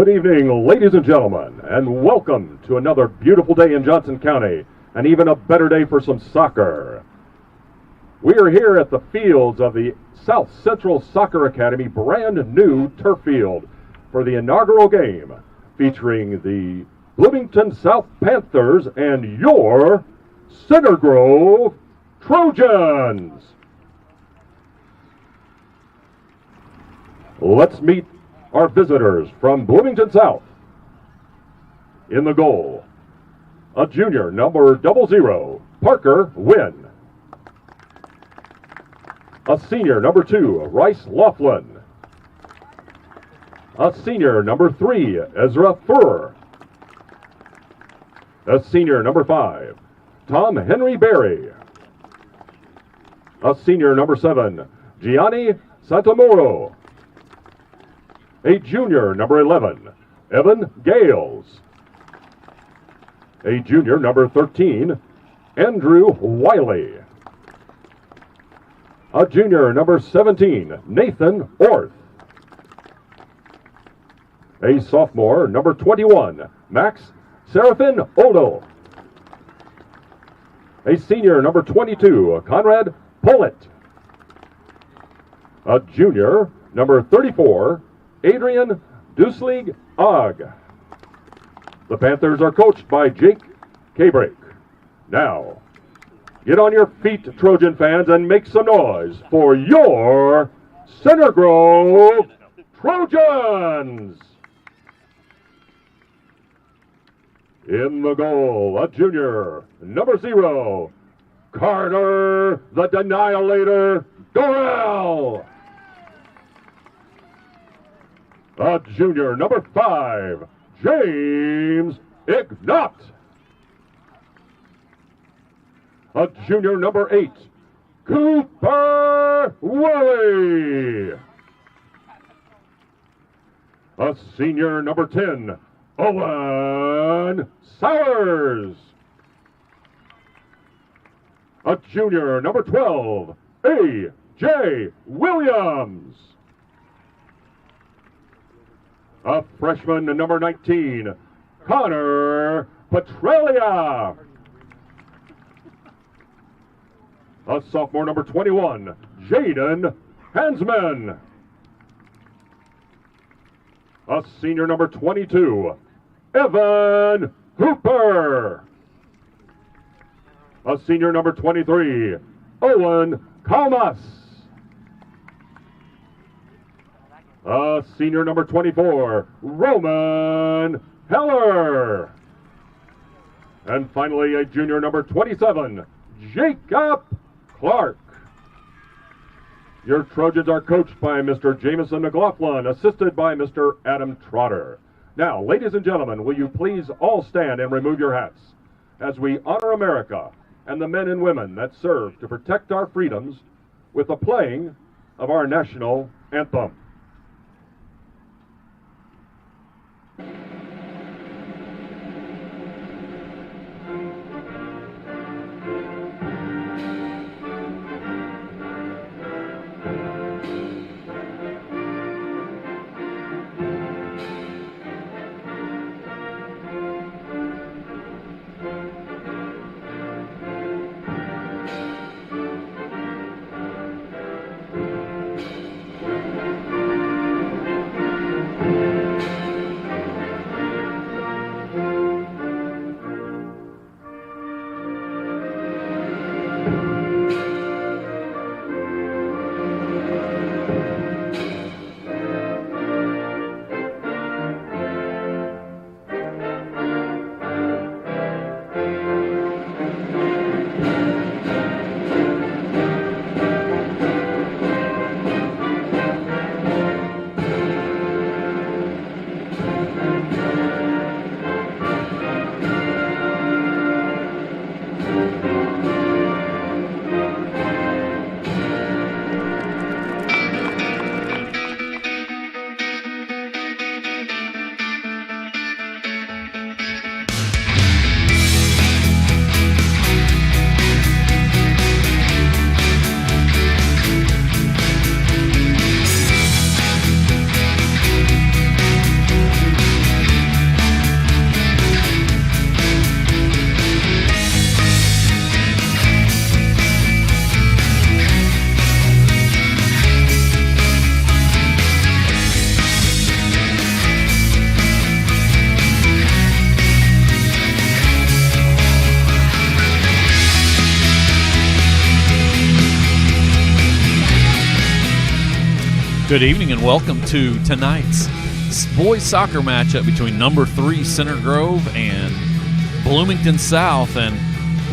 Good evening, ladies and gentlemen, and welcome to another beautiful day in Johnson County, and even a better day for some soccer. We are here at the fields of the South Central Soccer Academy brand new turf field for the inaugural game featuring the Bloomington South Panthers and your Center Grove Trojans. Let's meet our visitors from Bloomington South. In the goal, a junior, number 00, Parker Wynn. A senior, number 2, Rice Laughlin. A senior, number 3, Ezra Furr. A senior, number 5, Tom Henry Berry. A senior, number 7, Gianni Santamoro. A junior, number 11, Evan Gales. A junior, number 13, Andrew Wiley. A junior, number 17, Nathan Orth. A sophomore, number 21, Max Seraphin Odell. A senior, number 22, Conrad Pollitt. A junior, number 34, Adrian Duslig Ogg. The Panthers are coached by Jake Cabrake. Now, get on your feet, Trojan fans, and make some noise for your Center Grove Trojans! In the goal, a junior, number 0, Carter the Denialator Dorrell. A junior, number 5, James Ignat. A junior, number 8, Cooper Woolley. A senior, number 10, Owen Sowers. A junior, number 12, A.J. Williams. A freshman, number 19, Connor Petralia. A sophomore, number 21, Jaden Hansman. A senior, number 22, Evan Hooper. A senior, number 23, Owen Kalmas. A senior, number 24, Roman Heller. And finally, a junior, number 27, Jacob Clark. Your Trojans are coached by Mr. Jameson McLaughlin, assisted by Mr. Adam Trotter. Now, ladies and gentlemen, will you please all stand and remove your hats as we honor America and the men and women that serve to protect our freedoms with the playing of our national anthem. Good evening and welcome to tonight's boys soccer matchup between number 3 Center Grove and Bloomington South. And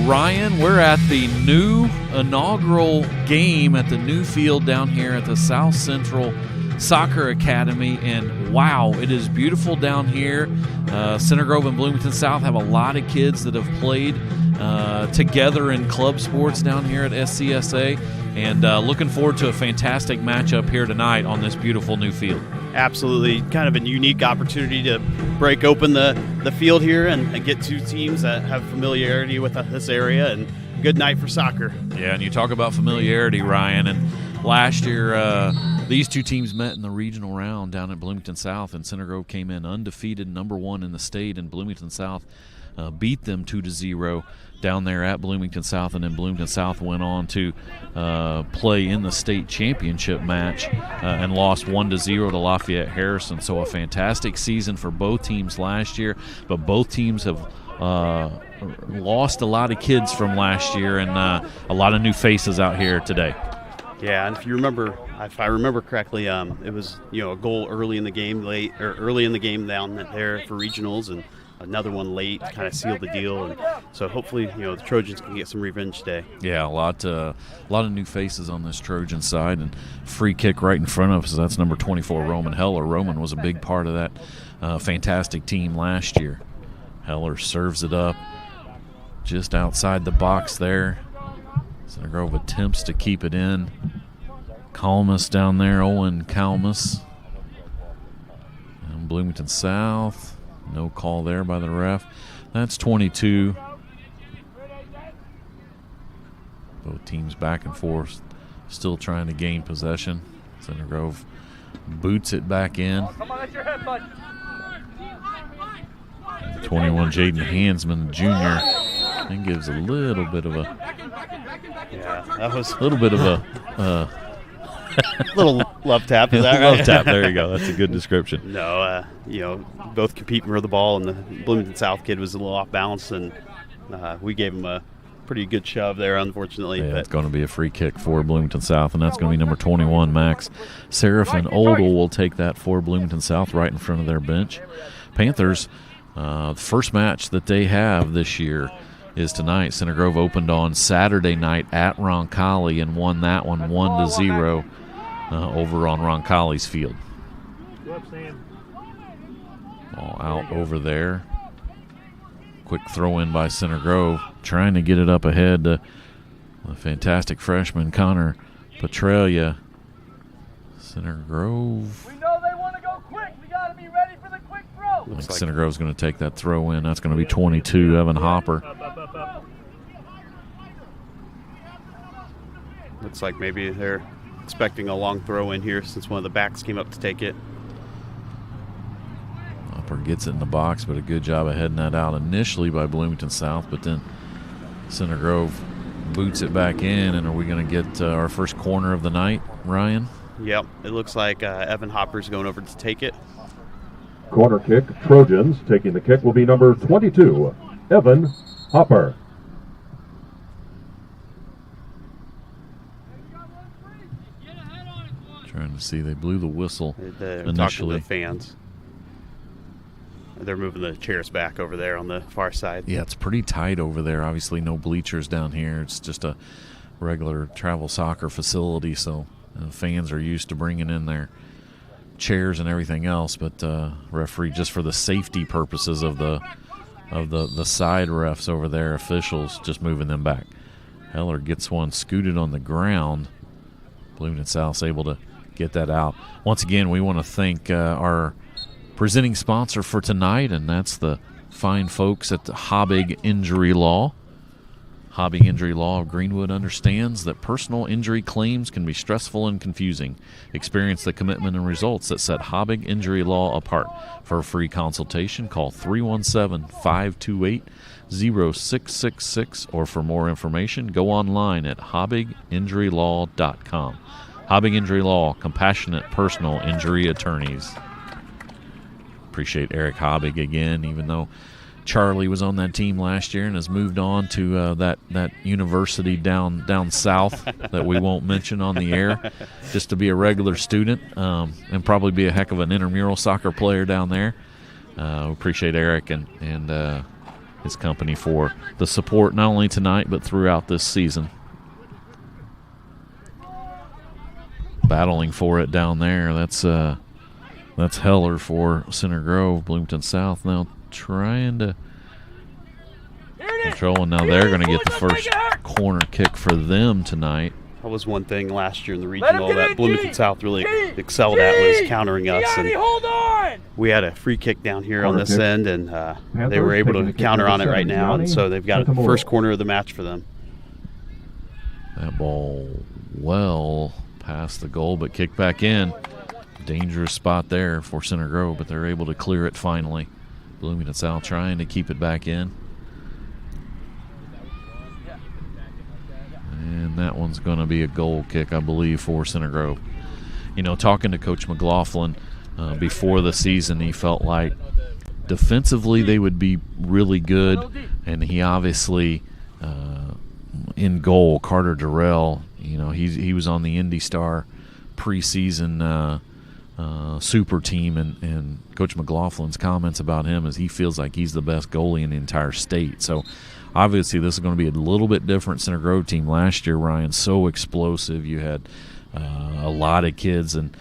Ryan, we're at the new inaugural game at the new field down here at the South Central Soccer Academy, and wow, it is beautiful down here. Center Grove and Bloomington South have a lot of kids that have played together in club sports down here at SCSA, and looking forward to a fantastic matchup here tonight on this beautiful new field. Absolutely, kind of a unique opportunity to break open the field here and get two teams that have familiarity with this area, and good night for soccer. Yeah, and you talk about familiarity, Ryan, and last year these two teams met in the regional round down at Bloomington South, and Center Grove came in undefeated, number 1 in the state, and Bloomington South beat them 2-0 down there at Bloomington South, and then Bloomington South went on to play in the state championship match and lost 1-0 to Lafayette Harrison. So a fantastic season for both teams last year, but both teams have lost a lot of kids from last year, and a lot of new faces out here today. Yeah, and if I remember correctly, it was a goal early in the game down there for regionals, and another one late kind of sealed the deal, and so hopefully the Trojans can get some revenge today. Yeah, a lot of new faces on this Trojan side, and free kick right in front of us. That's number 24 Roman Heller. Roman was a big part of that fantastic team last year. Heller serves it up just outside the box there. Center Grove attempts to keep it in. Calmus down there, Owen Calmus. And Bloomington South, no call there by the ref. That's 22. Both teams back and forth, still trying to gain possession. Center Grove boots it back in. 21 Jaden Hansman Jr. and gives a little bit of a little love tap. Is that right? Love tap. There you go. That's a good description. No, both competing for the ball, and the Bloomington South kid was a little off balance, and we gave him a pretty good shove there, unfortunately. Yeah, it's going to be a free kick for Bloomington South, and that's going to be number 21, Max Seraphin Oldle will take that for Bloomington South right in front of their bench. Panthers, the first match that they have this year is tonight. Center Grove opened on Saturday night at Roncalli and won that one 1-0 over on Roncalli's field. Ball out over there. Quick throw in by Center Grove, trying to get it up ahead to the fantastic freshman Connor Petralia. Center Grove. We know they want to go quick. We got to be ready for the quick throw. Looks like Center Grove's going to take that throw in. That's going to be 22, Evan Hopper. Looks like maybe they're expecting a long throw in here since one of the backs came up to take it. Hopper gets it in the box, but a good job of heading that out initially by Bloomington South, but then Center Grove boots it back in, and are we going to get our first corner of the night, Ryan? Yep, it looks like Evan Hopper's going over to take it. Corner kick, Trojans. Taking the kick will be number 22, Evan Hopper. Trying to see, they blew the whistle They're initially. Talking to the fans. They're moving the chairs back over there on the far side. Yeah, it's pretty tight over there. Obviously, no bleachers down here. It's just a regular travel soccer facility, so fans are used to bringing in their chairs and everything else. But referee, just for the safety purposes of the side refs over there, officials just moving them back. Heller gets one scooted on the ground. Bloomington South's able to get that out. Once again, we want to thank our presenting sponsor for tonight, and that's the fine folks at the Habig Injury Law. Habig Injury Law of Greenwood understands that personal injury claims can be stressful and confusing. Experience the commitment and results that set Habig Injury Law apart. For a free consultation, call 317-528-0666, or for more information, go online at habiginjurylaw.com. Habig Injury Law, compassionate personal injury attorneys. Appreciate Eric Habig again, even though Charlie was on that team last year and has moved on to that university down south that we won't mention on the air, just to be a regular student and probably be a heck of an intramural soccer player down there. We appreciate Eric and his company for the support not only tonight but throughout this season. Battling for it down there. That's Heller for Center Grove. Bloomington South now trying to control, and now they're going to get the first corner kick for them tonight. That was one thing last year in the regional that Bloomington South really excelled at, was countering us. And we had a free kick down here on this end, and they were able to counter on it right now. And so they've got the first corner of the match for them. That ball well past the goal, but kicked back in. Dangerous spot there for Center Grove, but they're able to clear it finally. Bloomington South trying to keep it back in. And that one's going to be a goal kick, I believe, for Center Grove. You know, talking to Coach McLaughlin before the season, he felt like defensively they would be really good, and he obviously in goal, Carter Durrell, you know, he was on the Indy Star preseason super team, and Coach McLaughlin's comments about him is he feels like he's the best goalie in the entire state. So obviously this is going to be a little bit different Center Grove team. Last year, Ryan, so explosive. You had a lot of kids, and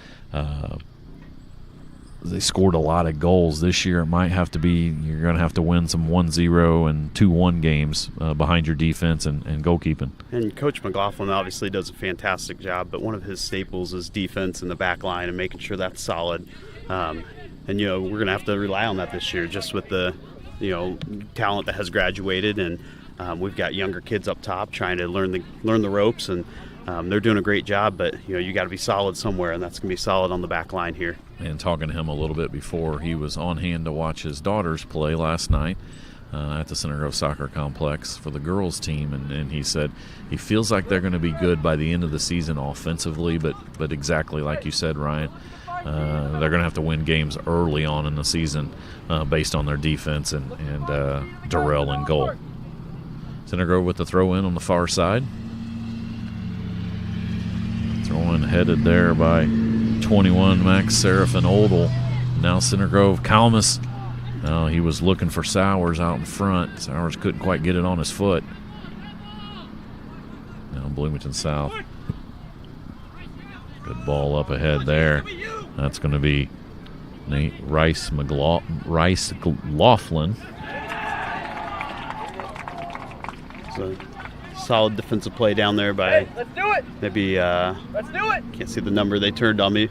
they scored a lot of goals. This year it might have to be, you're going to have to win some 1-0 and 2-1 games behind your defense and goalkeeping. And Coach McLaughlin obviously does a fantastic job, but one of his staples is defense in the back line and making sure that's solid. And, you know, we're going to have to rely on that this year, just with the, you know, talent that has graduated, and we've got younger kids up top trying to learn the ropes, and they're doing a great job, but you know, you got to be solid somewhere, and that's going to be solid on the back line here. And talking to him a little bit before, he was on hand to watch his daughters play last night at the Center Grove Soccer Complex for the girls team, and he said he feels like they're going to be good by the end of the season offensively, but exactly like you said, Ryan, they're going to have to win games early on in the season based on their defense and Durrell in goal. Center Grove with the throw in on the far side. Throw-in headed there by 21 Max Seraphin Odell. Now Center Grove, Kalmus. No, he was looking for Sowers out in front. Sowers couldn't quite get it on his foot. Now Bloomington South. Good ball up ahead there. That's going to be Nate Rice Laughlin. So solid defensive play down there by Let's do it. maybe Let's do it. can't see the number they turned on me.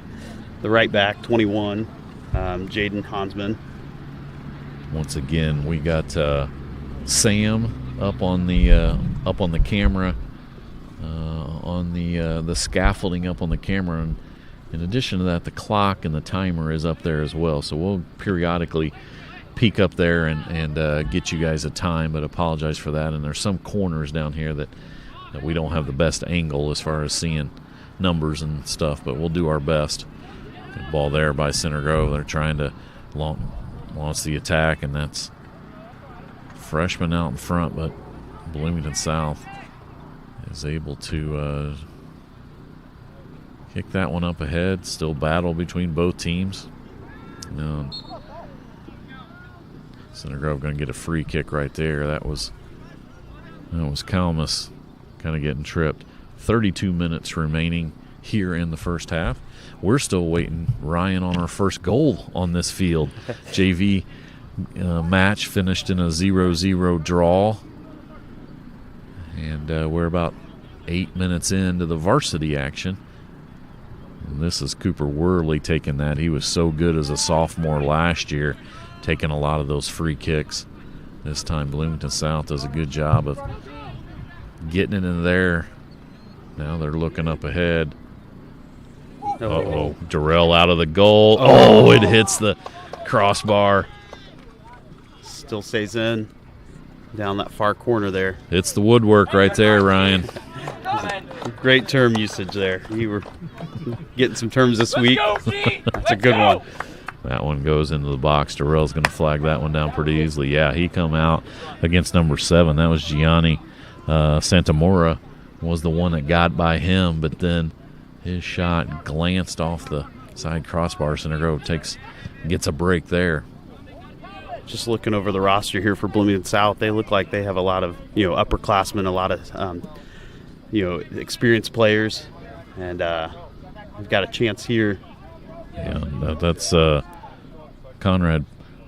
The right back, 21, Jaden Hansman. Once again, we got Sam up on the camera, on the scaffolding up on the camera, and in addition to that, the clock and the timer is up there as well. So we'll periodically peek up there and get you guys a time, but apologize for that. And there's some corners down here that we don't have the best angle as far as seeing numbers and stuff, but we'll do our best. Good ball there by Center Grove. They're trying to launch the attack, and that's freshman out in front, but Bloomington South is able to kick that one up ahead. Still battle between both teams. Center Grove going to get a free kick right there. That was Kalmus kind of getting tripped. 32 minutes remaining here in the first half. We're still waiting, Ryan, on our first goal on this field. JV match finished in a 0-0 draw. And we're about 8 minutes into the varsity action. And this is Cooper Worley taking that. He was so good as a sophomore last year, taking a lot of those free kicks. This time Bloomington South does a good job of getting it in there. Now they're looking up ahead. Uh-oh. Durrell out of the goal. Oh, it hits the crossbar. Still stays in down that far corner there. It's the woodwork right there, Ryan. Great term usage there. You were getting some terms this week. That's a good one. That one goes into the box. Darrell's going to flag that one down pretty easily. Yeah, he come out against number 7. That was Gianni Santamora was the one that got by him, but then his shot glanced off the side crossbar. Center Grove gets a break there. Just looking over the roster here for Bloomington South, they look like they have a lot of upperclassmen, a lot of experienced players, and we've got a chance here. Yeah, that's Conrad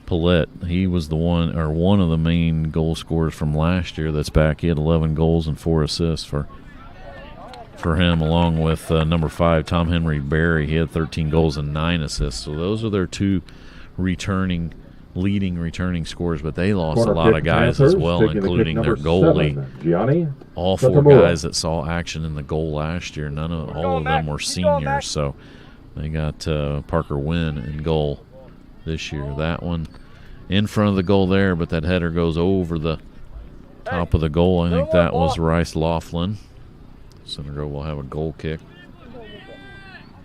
Paulette. He was one of the main goal scorers from last year that's back. He had 11 goals and 4 assists for him, along with number 5, Tom Henry Berry. He had 13 goals and 9 assists. So those are their 2 leading returning scorers, but they lost a lot of guys as well, including their goalie. All 4 guys that saw action in the goal last year, all of them were seniors, so they got Parker Wynn in goal this year. That one in front of the goal there, but that header goes over the top of the goal. I think that was Rice Laughlin. Center Grove will have a goal kick.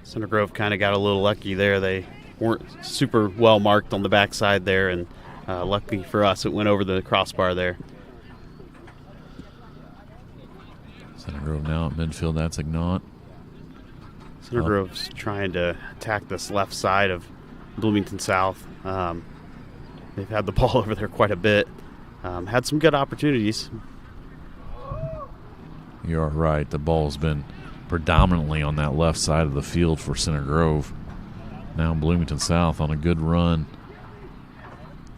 Center Grove kind of got a little lucky there. They weren't super well marked on the backside there, and lucky for us, it went over the crossbar there. Center Grove now at midfield. That's Ignat. Center Grove's trying to attack this left side of Bloomington South. They've had the ball over there quite a bit. Had some good opportunities. You're right. The ball's been predominantly on that left side of the field for Center Grove. Now Bloomington South on a good run.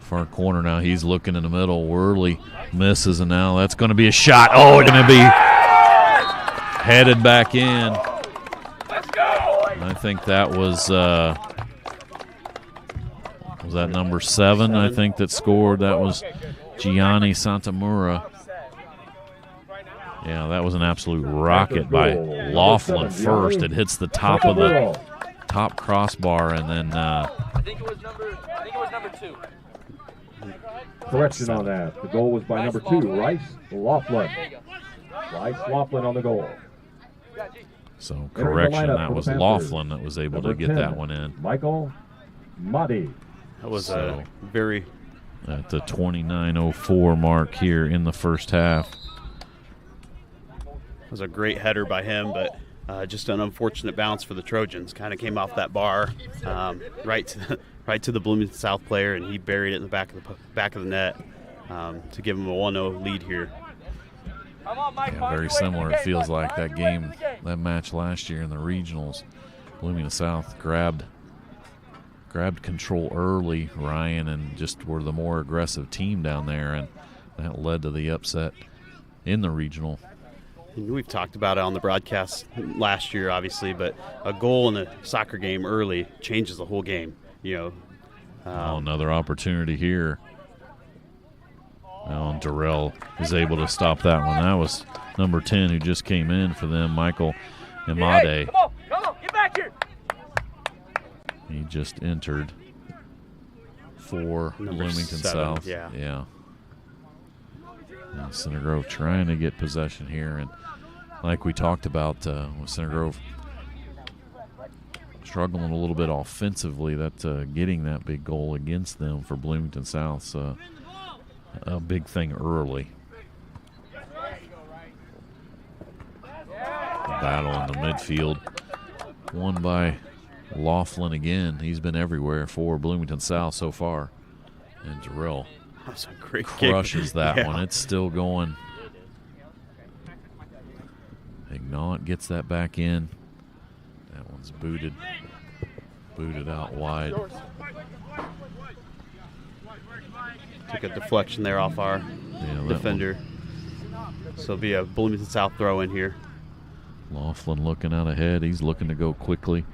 Far corner now. He's looking in the middle. Worley misses, and now that's going to be a shot. Oh, it's going to be headed back in. Let's go. I think that was that number 7, I think, that scored. That was Gianni Santamura. Yeah, that was an absolute rocket by Laughlin first. It hits the top of the top crossbar, and then I think it was number 2. Correction on that. The goal was by number 2, Rice Laughlin. Rice Laughlin on the goal. So correction, that was Laughlin that was able to get that one in. Michael Mahdi. That was a very... At the 29:04 mark here in the first half. It was a great header by him, but just an unfortunate bounce for the Trojans. Kind of came off that bar right to the Bloomington South player, and he buried it in the back of the net to give him a 1-0 lead here. Yeah, very similar. It feels like that match last year in the regionals. Bloomington South grabbed control early, Ryan, and just were the more aggressive team down there, and that led to the upset in the regional. And we've talked about it on the broadcast last year, obviously, but a goal in a soccer game early changes the whole game. Another opportunity here. Now Darrell is able to stop that one. That was number 10 who just came in for them, Michael Imade. Come on, get back here. He just entered for Bloomington 7, South. Yeah. And Center Grove trying to get possession here, and like we talked about with Center Grove struggling a little bit offensively, that getting that big goal against them for Bloomington South's a big thing early. The battle in the midfield won by Laughlin again. He's been everywhere for Bloomington South so far. And Darrell crushes that one. It's still going. Ignat gets that back in. That one's booted out wide. Took a deflection there off our defender. So it'll be a Bloomington South throw in here. Laughlin looking out ahead. He's looking to go quickly.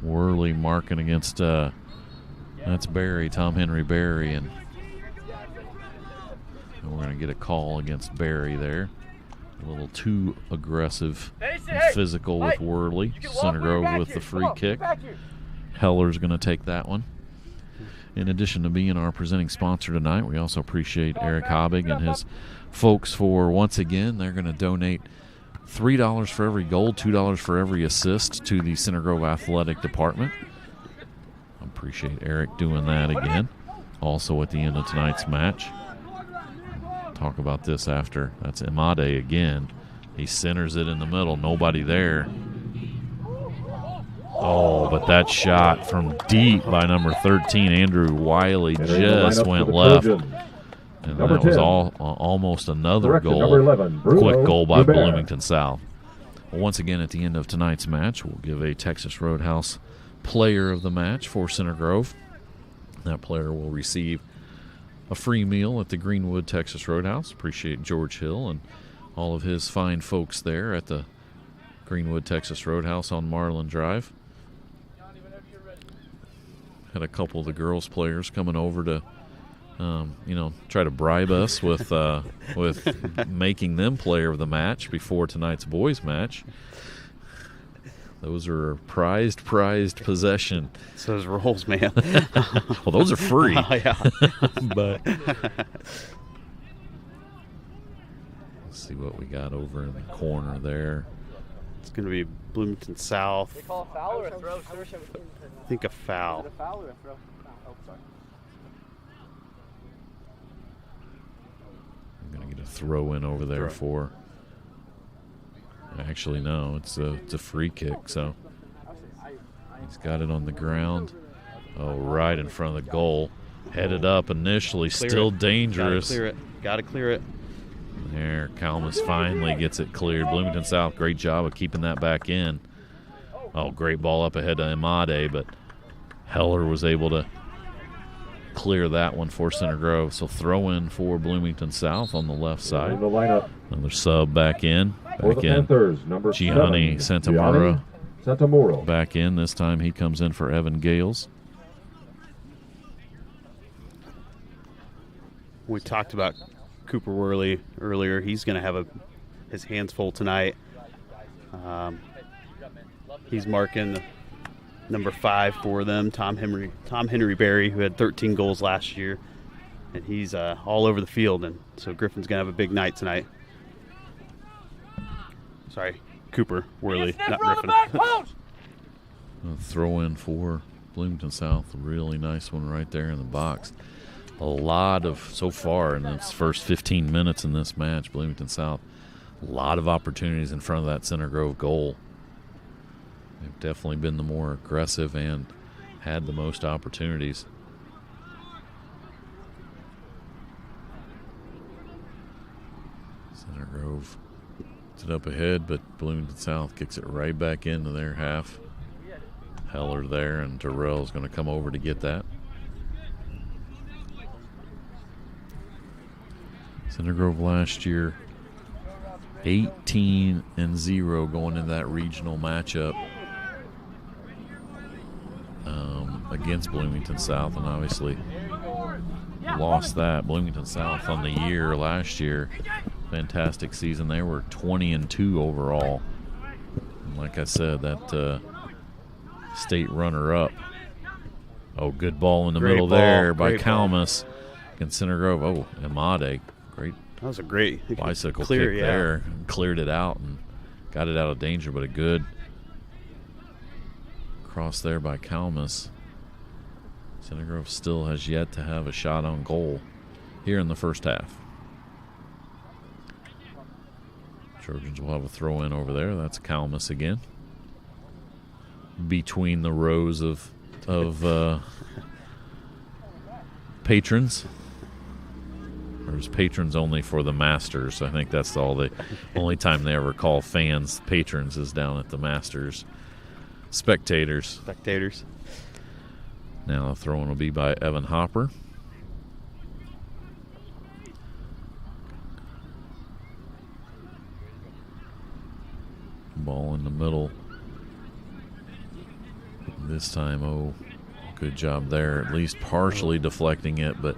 Worley marking against that's Barry, Tom Henry Barry, and we're going to get a call against Barry there. A little too aggressive and physical with Worley. Center Grove with the free kick. Heller's going to take that one. In addition to being our presenting sponsor tonight, we also appreciate Eric Habig and his folks for, once again, they're going to donate $3 for every goal, $2 for every assist to the Center Grove Athletic Department. Appreciate Eric doing that again. Also at the end of tonight's match. Talk about this after. That's Imade again. He centers it in the middle. Nobody there. Oh, but that shot from deep by number 13, Andrew Wiley, just went left. And that was almost another goal. 11, Quick goal by Hubert. Bloomington South. Well, once again, at the end of tonight's match, we'll give a Texas Roadhouse player of the match for Center Grove. That player will receive a free meal at the Greenwood Texas Roadhouse. Appreciate George Hill and all of his fine folks there at the Greenwood Texas Roadhouse on Marlin Drive. Had a couple of the girls players coming over to try to bribe us with making them player of the match before tonight's boys match. Those are prized possession. So those rolls, man. Well, those are free. Oh, yeah. But let's see what we got over in the corner there. It's going to be Bloomington South. They call a foul or a throw, sir? I think a foul. Is it a foul or a throw? Oh, sorry. I'm going to get a throw in over there for. Actually, no, it's a free kick. So he's got it on the ground. Oh, right in front of the goal. Headed up initially, still dangerous. Got to clear it. There, Kalmus finally gets it cleared. Bloomington South, great job of keeping that back in. Oh, great ball up ahead to Imade, but Heller was able to clear that one for Center Grove. So throw in for Bloomington South on the left side. In the lineup Another sub back in. for the Panthers, number Gianni 7, Santamura. Santamura. Back in. This time he comes in for Evan Gales. We talked about Cooper Worley earlier. He's going to have his hands full tonight. He's marking number 5 for them, Tom Henry Berry, who had 13 goals last year, and he's all over the field. And so Griffin's going to have a big night tonight. Sorry, Cooper Worley, not Griffin. Throw in for Bloomington South. A really nice one right there in the box. A lot of, so far in its first 15 minutes in this match, Bloomington South, a lot of opportunities in front of that Center Grove goal. They've definitely been the more aggressive and had the most opportunities. Center Grove gets it up ahead, but Bloomington South kicks it right back into their half. Heller there, and Terrell's going to come over to get that. Center Grove last year, 18-0 going into that regional matchup against Bloomington South, and obviously lost that. Bloomington South on the year last year, fantastic season. They were 20-2 overall. And like I said, that state runner-up. Oh, good ball in the middle there by Kalmus against Center Grove. Oh, Imade. Great. That was a great bicycle kick there. Cleared it out and got it out of danger, but a good cross there by Kalmus. Center Grove still has yet to have a shot on goal here in the first half. Trojans will have a throw in over there. That's Kalmus again. Between the rows of patrons. There's patrons only for the Masters. I think that's the only time they ever call fans patrons is down at the Masters. Spectators. Now the throw-in will be by Evan Hopper. Ball in the middle. This time, oh, good job there. At least partially deflecting it, but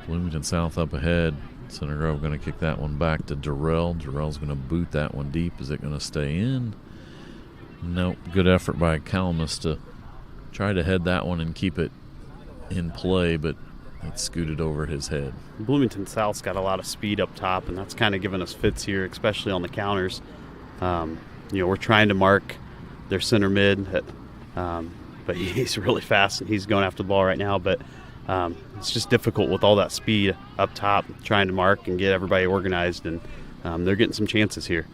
Bloomington South up ahead. Center Grove going to kick that one back to Durrell. Durrell's going to boot that one deep. Is it going to stay in? Nope. Good effort by Kalmus to try to head that one and keep it in play, but it scooted over his head. Bloomington South's got a lot of speed up top, and that's kind of given us fits here, especially on the counters. We're trying to mark their center mid. but he's really fast and he's going after the ball right now. But it's just difficult with all that speed up top, trying to mark and get everybody organized, and they're getting some chances here.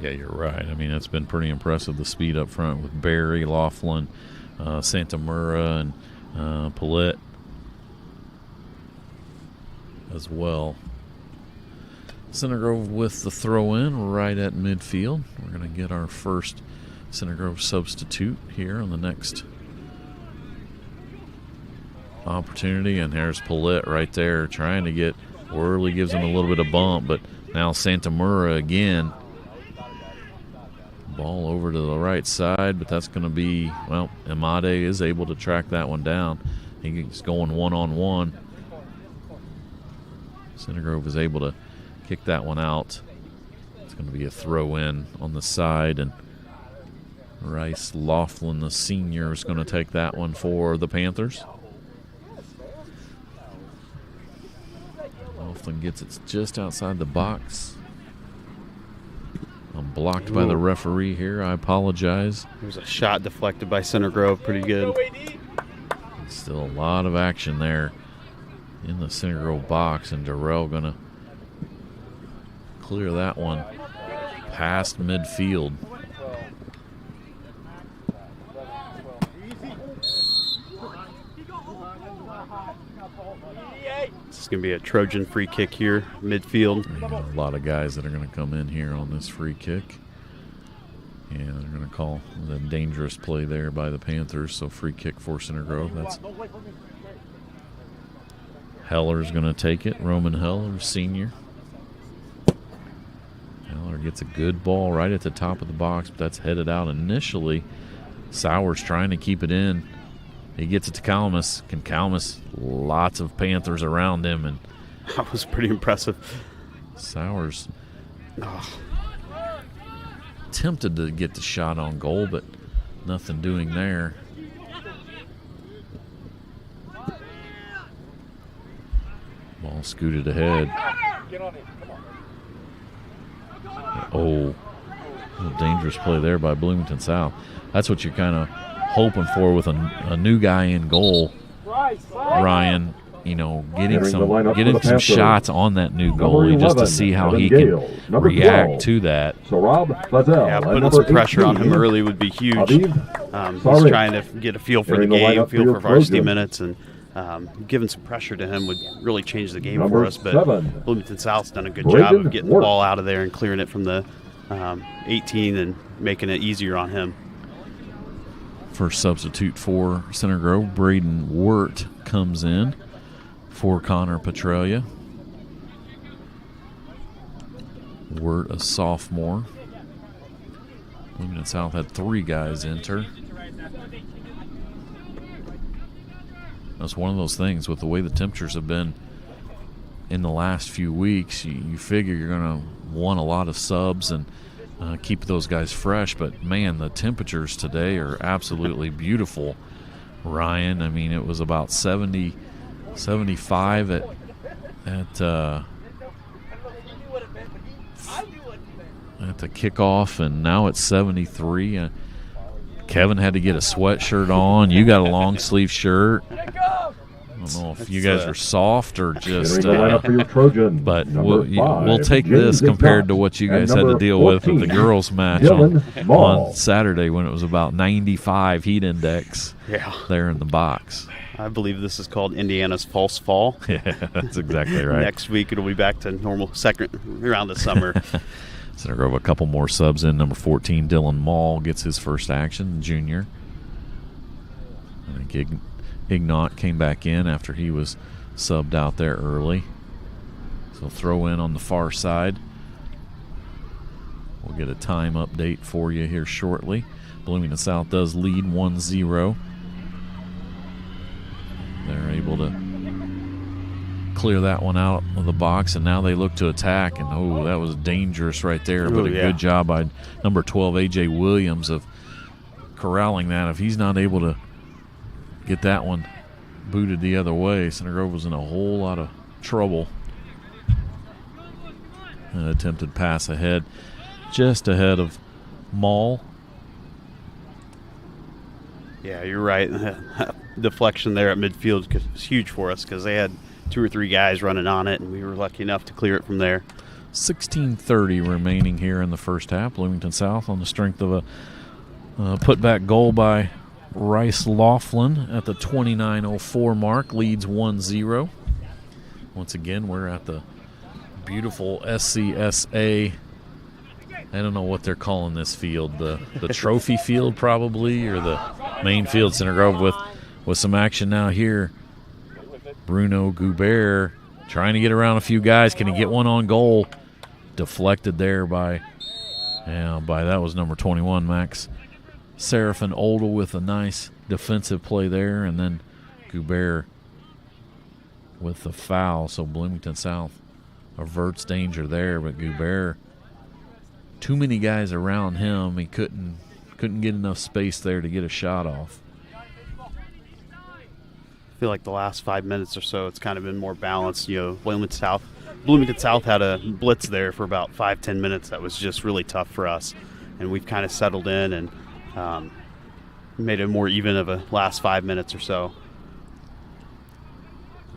Yeah, you're right. I mean, it's been pretty impressive, the speed up front with Barry, Laughlin, Santa Mura, and Paulette as well. Center Grove with the throw-in right at midfield. We're going to get our first Center Grove substitute here on the next opportunity, and there's Paulette right there trying to get Worley, gives him a little bit of bump, but now Santa Mura again. Ball over to the right side, but that's going to be, well, Imade is able to track that one down. He's going one-on-one. Center Grove is able to kick that one out. It's going to be a throw-in on the side, and Rice Laughlin, the senior, is going to take that one for the Panthers. Laughlin gets it just outside the box. I'm blocked by the referee here. I apologize. There's a shot deflected by Center Grove. Pretty good. Still a lot of action there in the Center Grove box, and Darrell going to clear that one past midfield. This is going to be a Trojan free kick here, midfield. A lot of guys that are going to come in here on this free kick. And they're going to call the dangerous play there by the Panthers. So free kick for Center Grove. That's Heller's going to take it. Roman Heller, senior. Heller gets a good ball right at the top of the box, but that's headed out initially. Sowers trying to keep it in. He gets it to Kalmus. Can Kalmus? Lots of Panthers around him, and that was pretty impressive. Sowers tempted to get the shot on goal, but nothing doing there. Ball scooted ahead. Oh, a dangerous play there by Bloomington South. That's what you're kind of hoping for with a new guy in goal, Ryan. You know, getting some shots on that new goalie just to see how he can react to that. So Rob Flazel, yeah, putting some pressure on him early would be huge. He's trying to get a feel for the game, feel for varsity minutes, and giving some pressure to him would really change the game for us. But Bloomington South's done a good job of getting the ball out of there and clearing it from the 18 and making it easier on him. First substitute for Center Grove, Braden Wirt, comes in for Connor Petralia. Wirt, a sophomore. Bloomington South had 3 guys enter. That's one of those things with the way the temperatures have been in the last few weeks. You figure you're going to want a lot of subs and keep those guys fresh. But, man, the temperatures today are absolutely beautiful, Ryan. I mean, it was about 70, 75 at the kickoff, and now it's 73. Kevin had to get a sweatshirt on. You got a long sleeve shirt. I don't know if you guys are soft or just but we'll take this compared to what you guys had to deal with the girls' match on Saturday when it was about 95 heat index there in the box. I believe this is called Indiana's false fall. Yeah, that's exactly right. Next week it'll be back to normal second around the summer. Center Grove a couple more subs in. Number 14, Dylan Mall, gets his first action, junior. I think Ignat came back in after he was subbed out there early. So throw in on the far side. We'll get a time update for you here shortly. Bloomington South does lead 1-0. They're able to clear that one out of the box, and now they look to attack, and that was dangerous right there. But good job by number 12, A.J. Williams, of corralling that. If he's not able to get that one booted the other way, Center Grove was in a whole lot of trouble. An attempted pass ahead, just ahead of Mall. Yeah, you're right. Deflection there at midfield was huge for us because they had 2 or 3 guys running on it, and we were lucky enough to clear it from there. 16:30 remaining here in the first half. Bloomington South on the strength of a putback goal by Rice Laughlin at the 29:04 mark, leads 1-0. Once again, we're at the beautiful SCSA. I don't know what they're calling this field, the trophy field probably, or the main field, Center Grove, with some action now here. Bruno Goubert trying to get around a few guys. Can he get one on goal? Deflected there by that was number 21, Max Seraphin Oldle, with a nice defensive play there, and then Goubert with the foul. So Bloomington South averts danger there, but Goubert, too many guys around him. He couldn't get enough space there to get a shot off. I feel like the last 5 minutes or so, it's kind of been more balanced. Bloomington South had a blitz there for about 5-10 minutes that was just really tough for us, and we've kind of settled in and made it more even of a last 5 minutes or so.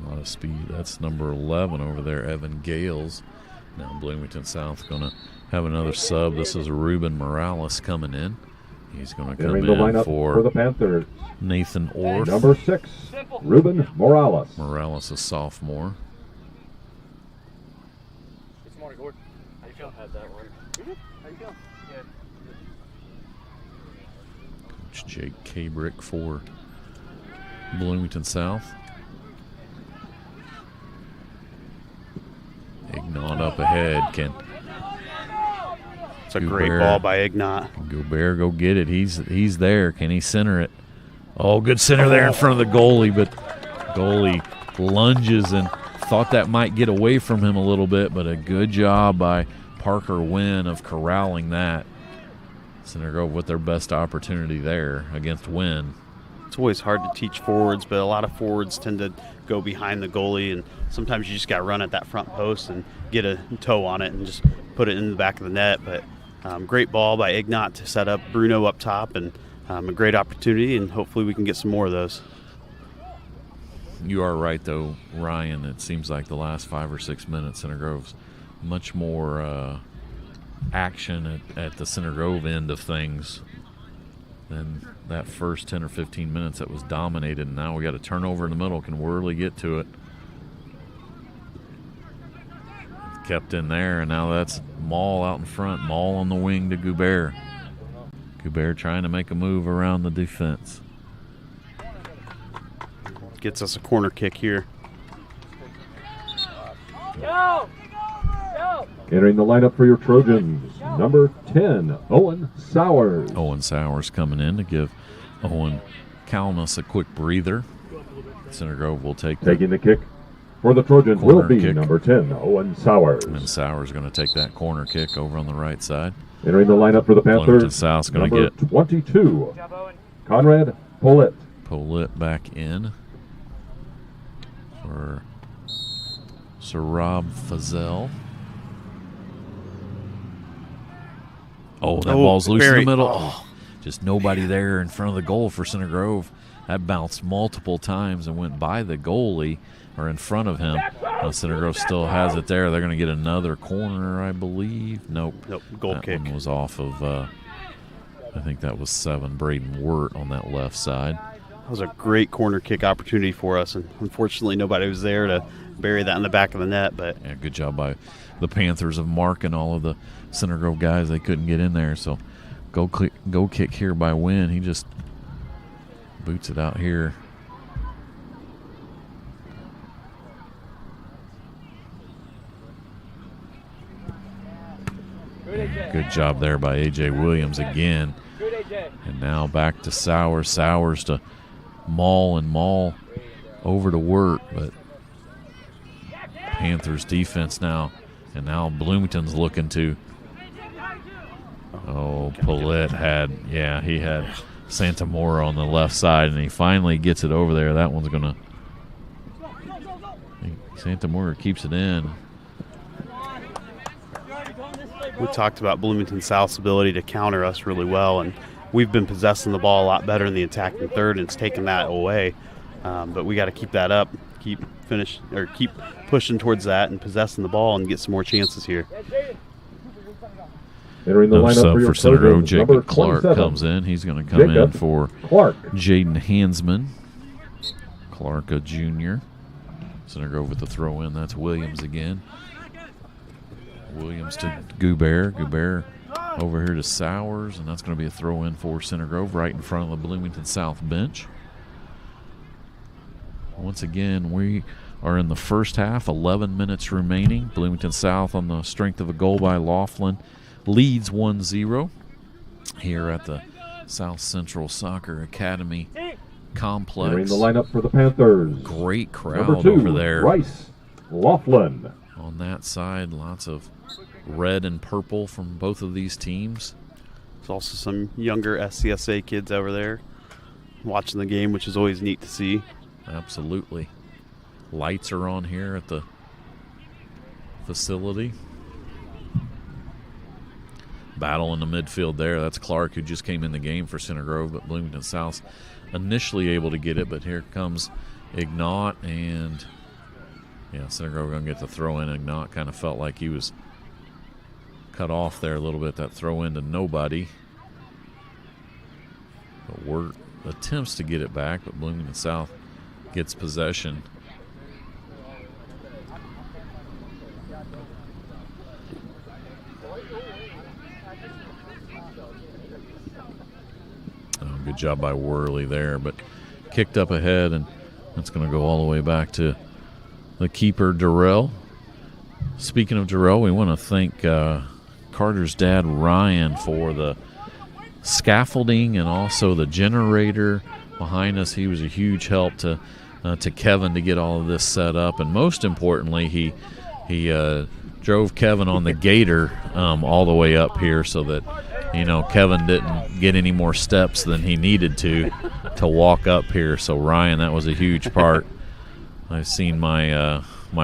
A lot of speed. That's number 11 over there, Evan Gales. Now Bloomington South going to have another sub. This is Ruben Morales coming in. He's going to come Entering the lineup for the Panthers, Nathan Orth. number 6, Ruben Morales. Morales, a sophomore. Good morning, Gordon. How you feeling? Had that one. How you feeling? Good. Coach Jake Kabrick for Bloomington South. Ignat up ahead. It's a great ball by Ignat. Goubert go get it. He's there. Can he center it? Oh, good center there in front of the goalie, but goalie lunges and thought that might get away from him a little bit, but a good job by Parker Wynn of corralling that. Center Grove with their best opportunity there against Wynn. It's always hard to teach forwards, but a lot of forwards tend to go behind the goalie, and sometimes you just got to run at that front post and get a toe on it and just put it in the back of the net. But great ball by Ignat to set up Bruno up top, and a great opportunity, and hopefully we can get some more of those. You are right, though, Ryan. It seems like the last 5 or 6 minutes, Center Grove's much more action at the Center Grove end of things than that first 10 or 15 minutes that was dominated. And now we got a turnover in the middle. Can Worley get to it? Kept in there, and now that's Maul out in front. Maul on the wing to Goubert. Goubert trying to make a move around the defense. Gets us a corner kick here. Go! Go! Entering the lineup for your Trojans, number 10, Owen Sowers. Owen Sowers coming in to give Owen Kalmus a quick breather. Center Grove will Taking the kick for the Trojans will corner be kick. number 10, Owen Sowers. And Sowers going to take that corner kick over on the right side. Entering the lineup for the Bloomington Panthers, South's going to number get 22, Good job, Owen. Conrad Pollitt. Pollitt back in for Sarab Fazel. Oh, that ball's loose in the middle. Oh, just nobody there in front of the goal for Center Grove. That bounced multiple times and went by the goalie, or in front of him. Center Grove still has it there. They're going to get another corner, I believe. Nope. Goal that kick. One was off of, I think that was 7, Braden Wirt on that left side. That was a great corner kick opportunity for us, and unfortunately nobody was there to bury that in the back of the net. But yeah, good job by the Panthers of marking all of the Center Grove guys. They couldn't get in there, so go kick here by Wynn. He just boots it out here. Good job there by A.J. Williams again. And now back to Sowers. Sowers to Maul, and Maul over to Wirt, but Panthers defense now. And now Bloomington's looking to. Oh, Pollitt he had Santamora on the left side, and he finally gets it over there. That one's going to. Santamora keeps it in. we talked about Bloomington South's ability to counter us really well, and we've been possessing the ball a lot better in the attacking third, and it's taken that away. But we got to keep that up, keep pushing towards that and possessing the ball and get some more chances here. Entering the lineup Sub for for Center Grove, Trojans, number Jacob Clark 27. comes in. He's going to come in Jacob for Clark. Jaden Hansman. Clark, a junior. Center Grove with the throw in. That's Williams again. Williams to Goubert. Goubert over here to Sowers, and that's going to be a throw in for Center Grove right in front of the Bloomington South bench. Once again, we are in the first half, 11 minutes remaining. Bloomington South, on the strength of a goal by Laughlin, leads 1-0 here at the South Central Soccer Academy complex. Entering the lineup for the Panthers. Great crowd Number 2, over there. Rice Laughlin. On that side, lots of red and purple from both of these teams. There's also some younger SCSA kids over there watching the game, which is always neat to see. Absolutely. Lights are on here at the facility. Battle in the midfield there. That's Clark, who just came in the game for Center Grove, but Bloomington South initially able to get it, but here comes Ignat, and Center Grove going to get the throw in. Ignat kind of felt like he was cut off there a little bit, that throw in to nobody. But Wirt attempts to get it back, but Bloomington South gets possession. Good job by Worley there, but kicked up ahead, and that's going to go all the way back to the keeper, Durrell. Speaking of Durrell, we want to thank Carter's dad, Ryan, for the scaffolding and also the generator behind us. He was a huge help to Kevin to get all of this set up, and most importantly, he drove Kevin on the gator all the way up here so that Kevin didn't get any more steps than he needed to walk up here. So Ryan, that was a huge part. I've seen my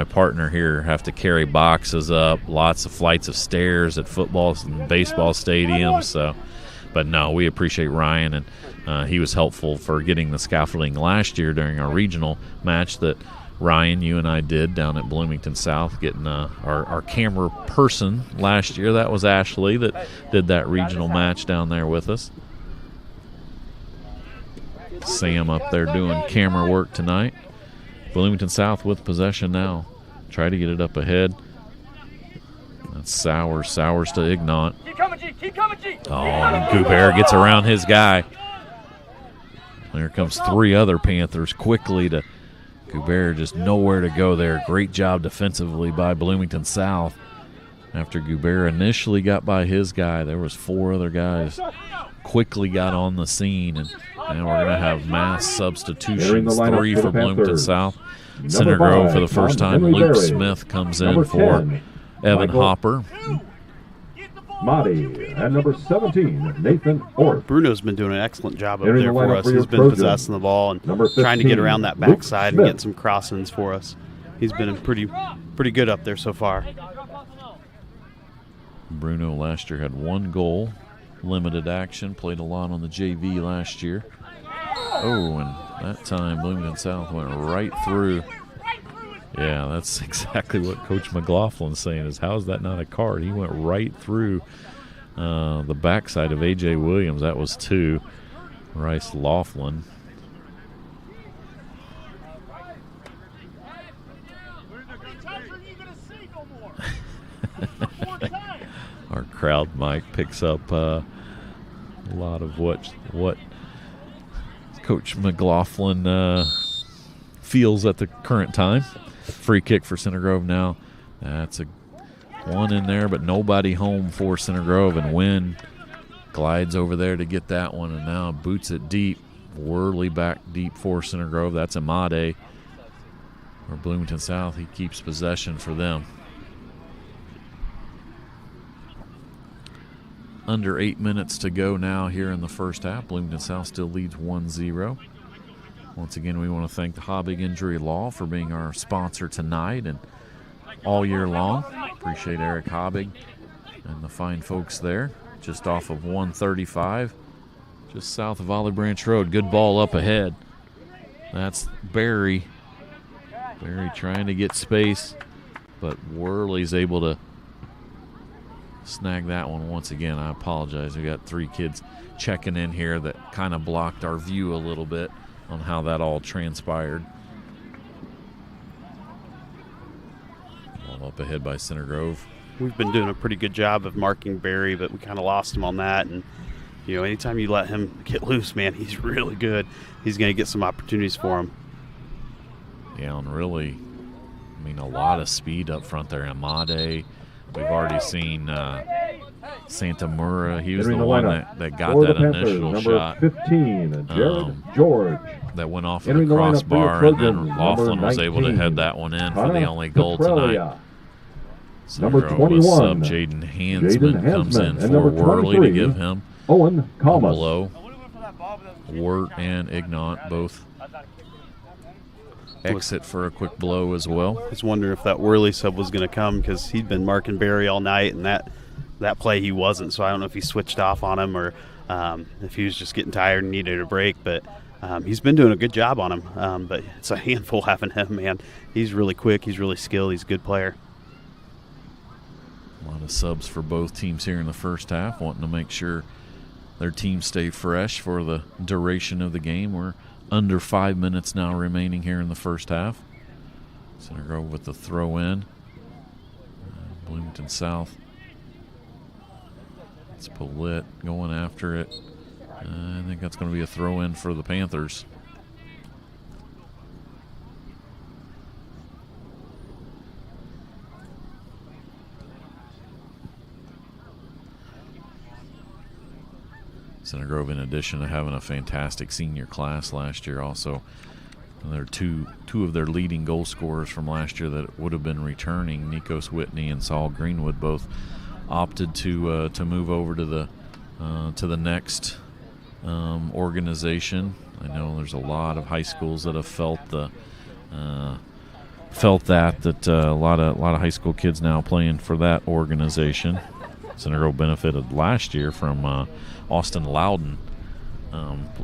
partner here have to carry boxes up, lots of flights of stairs at football and baseball stadiums. So, but no, we appreciate Ryan, and he was helpful for getting the scaffolding last year during our regional match that Ryan, you and I did down at Bloomington South, getting our camera person last year. That was Ashley that did that regional match down there with us. Sam up there doing camera work tonight. Bloomington South with possession now. Try to get it up ahead. That's Sowers. Sowers to Ignat. Keep coming, G. Keep coming, G. Oh, and Goubert gets around his guy. There comes 3 other Panthers quickly to Goubert, just nowhere to go there. Great job defensively by Bloomington South. After Goubert initially got by his guy, there was 4 other guys quickly got on the scene, and now we're going to have mass substitutions. 3 for Bloomington South. Center Grove for the first time. Luke Smith comes in for Evan Hopper. Mahdi, and number 17, Nathan Orth. Bruno's been doing an excellent job over Entering there the for lineup us. for your He's been Trojans. possessing the ball and Number 15, trying to get around that Luke backside and Smith. get some cross-ins for us. He's been pretty good up there so far. Bruno last year had 1 goal, limited action, played a lot on the JV last year. Oh, and that time Bloomington South went right through. Yeah, that's exactly what Coach McLaughlin's saying, is how is that not a card? He went right through the backside of A.J. Williams. That was 2. Rice Laughlin. Our crowd mic picks up a lot of what Coach McLaughlin feels at the current time. Free kick for Center Grove now. That's a 1 in there, but nobody home for Center Grove, and Wynn glides over there to get that one, and now boots it deep. Worley back deep for Center Grove. That's Amade. Or Bloomington South, he keeps possession for them. Under 8 minutes to go now here in the first half. Bloomington South still leads 1-0. Once again, we want to thank the Habig Injury Law for being our sponsor tonight and all year long. Appreciate Eric Habig and the fine folks there. Just off of 135 just south of Olive Branch Road. Good ball up ahead. That's Barry. Barry trying to get space, but Worley's able to snag that one once again. I apologize. We got 3 kids checking in here that kind of blocked our view a little bit on how that all transpired. Ball up ahead by Center Grove. We've been doing a pretty good job of marking Barry, but we kind of lost him on that. And, you know, anytime you let him get loose, man, he's really good. He's going to get some opportunities for him. Yeah, and really, I mean, a lot of speed up front there. Amade, we've already seen Santa Mura. He was the one that got that initial shot. 15, Jared George. That went off of the crossbar, and then Laughlin was able to head that one in for the only goal tonight. Number 21, sub Jaden Hansman comes in for Worley to give him Owen a Kalmas. blow. Wirt and Ignont both exit for a quick blow as well. I was wondering if that Worley sub was going to come because he'd been marking Barry all night, and that play he wasn't. So I don't know if he switched off on him or if he was just getting tired and needed a break. But he's been doing a good job on him. But it's a handful having him, man. He's really quick. He's really skilled. He's a good player. A lot of subs for both teams here in the first half, wanting to make sure their teams stay fresh for the duration of the game. We're under 5 minutes now remaining here in the first half. Center Grove with the throw in. Bloomington South. It's Pollitt going after it. I think that's going to be a throw in for the Panthers. Center Grove, in addition to having a fantastic senior class last year, also there are two of their leading goal scorers from last year that would have been returning. Nikos Whitney and Saul Greenwood both opted to move over to the next organization. I know there's a lot of high schools that have felt that a lot of high school kids now playing for that organization. Center Grove benefited last year from Austin Loudon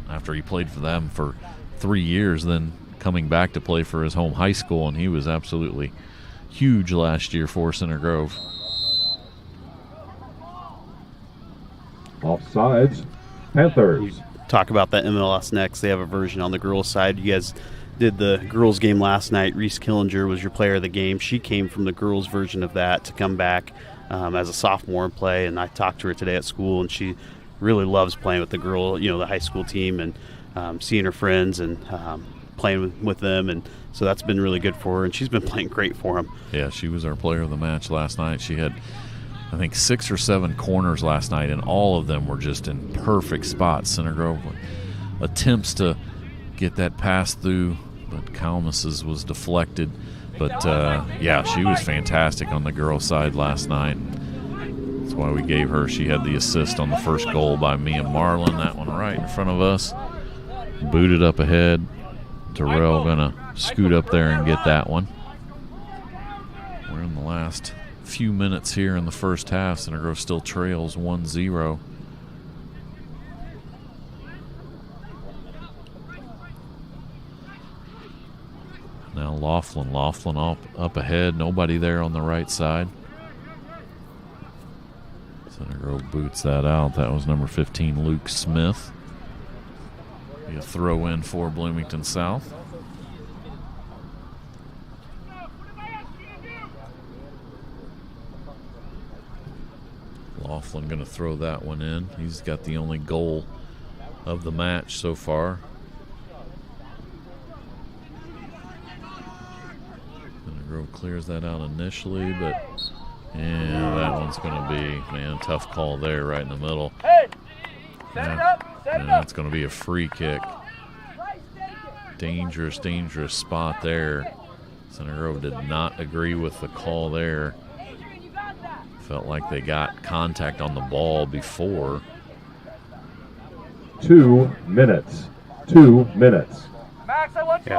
after he played for them for 3 years, then coming back to play for his home high school, and he was absolutely huge last year for Center Grove. Offsides, Panthers. Talk about that MLS Next. They have a version on the girls' side. You guys did the girls' game last night. Reese Killinger was your player of the game. She came from the girls' version of that to come back as a sophomore and play, and I talked to her today at school, and she really loves playing with the girl, the high school team, and seeing her friends and playing with them, and so that's been really good for her, and she's been playing great for them. Yeah, she was our player of the match last night. She had, I think, 6 or 7 corners last night, and all of them were just in perfect spots. Center Grove attempts to get that pass through, but Kalmas's was deflected. But, yeah, she was fantastic on the girls' side last night. That's why we gave her. She had the assist on the first goal by Mia Marlin. That one right in front of us. Booted up ahead. Terrell going to scoot up there and get that one. We're in the last few minutes here in the first half. Center Grove still trails 1-0. Now Laughlin up ahead. Nobody there on the right side. Center Grove boots that out. That was number 15, Luke Smith. Be a throw in for Bloomington South. Laughlin going to throw that one in. He's got the only goal of the match so far. Grove clears that out initially, but yeah, that one's going to be, tough call there right in the middle. That's going to be a free kick. Dangerous spot there. Center Grove did not agree with the call there. Felt like they got contact on the ball before. 2 minutes. Yeah,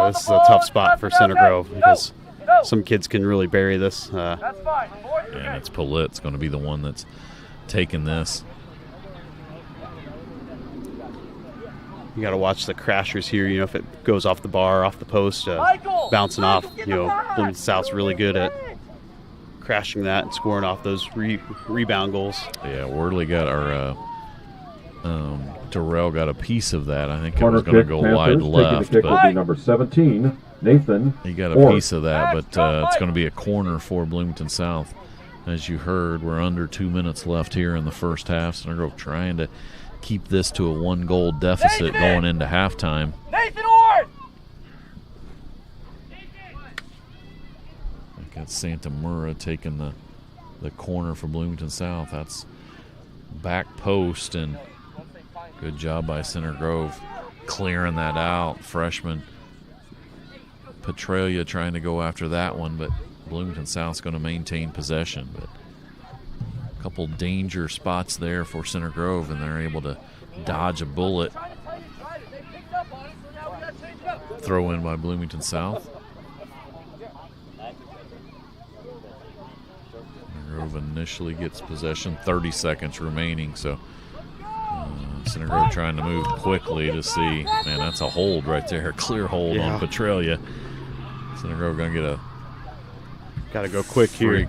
this is a tough spot for Center Grove because some kids can really bury this. And it's Pollitt's going to be the one that's taking this. You got to watch the crashers here. You know, if it goes off the bar, off the post, bouncing off. You know, Bloomington South's really good at crashing that and scoring off those rebound goals. Yeah, Wordley got our Durrell got a piece of that. I think it Corner was going to kick, go Panthers. wide Taking left, the kick will but be number 17, Nathan. he got a Orr. piece of that. But it's going to be a corner for Bloomington South. As you heard, we're under 2 minutes left here in the first half. Center Grove trying to keep this to a 1-goal deficit going into halftime. Nathan Ward! I got Santa Mura taking the corner for Bloomington South. That's back post, and good job by Center Grove clearing that out. Freshman Petralia trying to go after that one, but Bloomington South's going to maintain possession. But a couple danger spots there for Center Grove, and they're able to dodge a bullet. Throw in by Bloomington South. Center Grove initially gets possession, 30 seconds remaining, so Center Grove trying to move quickly to see. Man, that's a hold right there, clear hold on Petralia. Center Grove going to get a Gotta go quick here.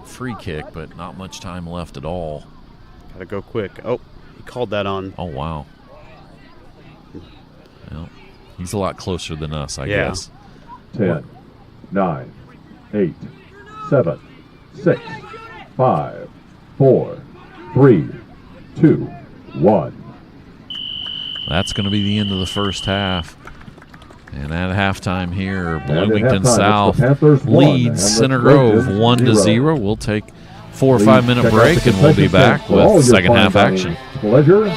Free kick, but not much time left at all. Gotta go quick. Oh, he called that on. Oh, wow. Well, he's a lot closer than us, I guess. 10, 9, 8, 7, 6, 5, 4, 3, 2, 1. That's going to be the end of the first half. And at halftime here, Bloomington South leads Center Grove 1-0. We'll take 4 or 5 minute break, and we'll be back with second half action. Pleasure.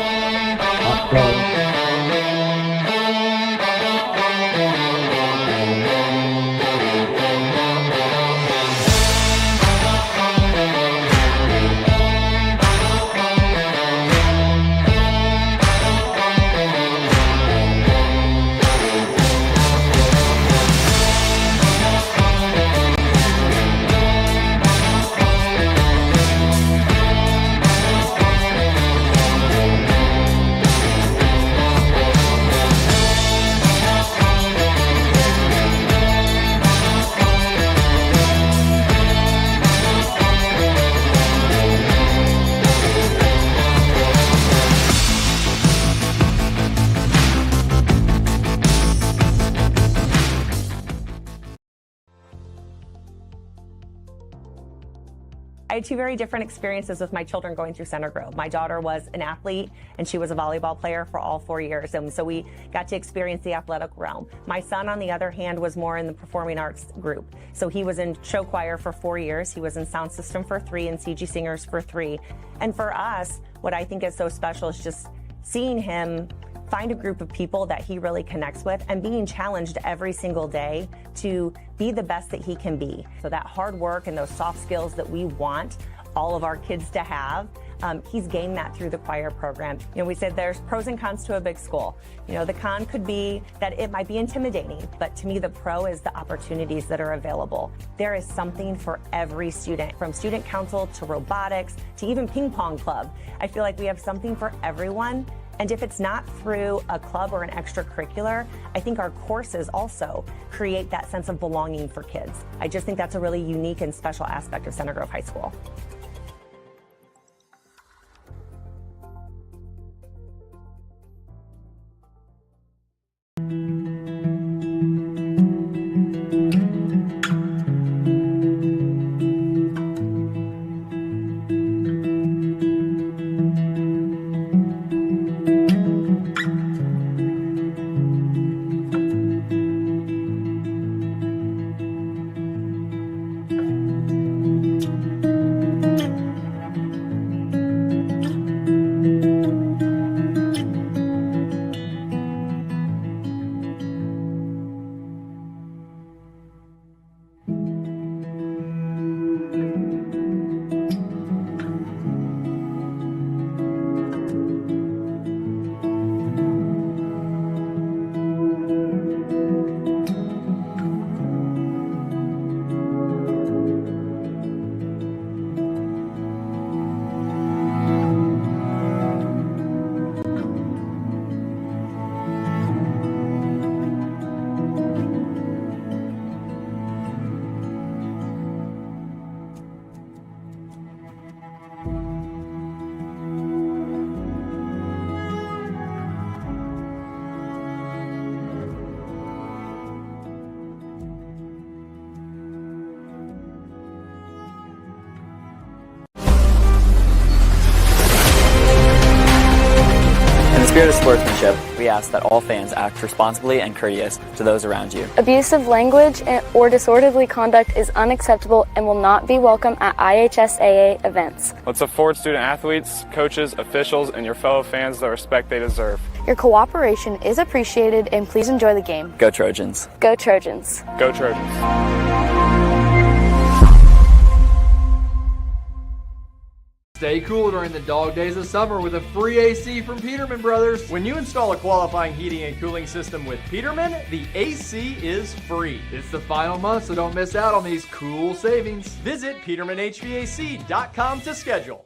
I had 2 very different experiences with my children going through Center Grove. My daughter was an athlete, and she was a volleyball player for all 4 years, and so we got to experience the athletic realm. My son, on the other hand, was more in the performing arts group. So he was in show choir for 4 years, he was in sound system for 3, and CG Singers for 3. And for us, what I think is so special is just seeing him find a group of people that he really connects with and being challenged every single day to be the best that he can be. So that hard work and those soft skills that we want all of our kids to have, he's gained that through the choir program. You know, we said there's pros and cons to a big school. You know, the con could be that it might be intimidating, but to me the pro is the opportunities that are available. There is something for every student, from student council to robotics to even ping pong club. I feel like we have something for everyone. And if it's not through a club or an extracurricular, I think our courses also create that sense of belonging for kids. I just think that's a really unique and special aspect of Center Grove High School. spirit of sportsmanship, we ask that all fans act responsibly and courteous to those around you. Abusive language or disorderly conduct is unacceptable and will not be welcome at IHSAA events. Let's afford student athletes, coaches, officials, and your fellow fans the respect they deserve. Your cooperation is appreciated, and please enjoy the game. Go Trojans. Go Trojans. Go Trojans. Stay cool during the dog days of summer with a free AC from Peterman Brothers. When you install a qualifying heating and cooling system with Peterman, the AC is free. It's the final month, so don't miss out on these cool savings. Visit PetermanHVAC.com to schedule.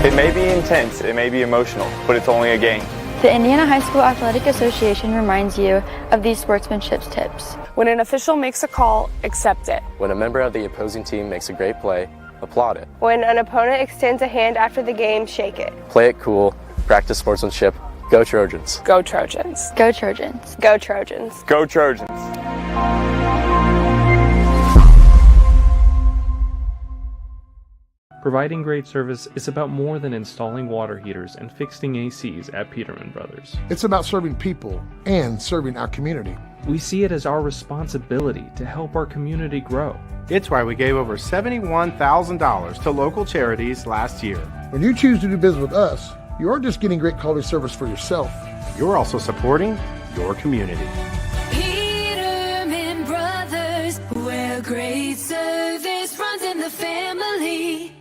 It may be intense, it may be emotional, but it's only a game. The Indiana High School Athletic Association reminds you of these sportsmanship tips. When an official makes a call, accept it. When a member of the opposing team makes a great play, applaud it. When an opponent extends a hand after the game, shake it. Play it cool, practice sportsmanship. Go Trojans. Go Trojans. Go Trojans. Go Trojans. Go Trojans. Providing great service is about more than installing water heaters and fixing ACs at Peterman Brothers. It's about serving people and serving our community. We see it as our responsibility to help our community grow. It's why we gave over $71,000 to local charities last year. When you choose to do business with us, you aren't just getting great quality service for yourself. You're also supporting your community. Peterman Brothers, where great service runs in the family.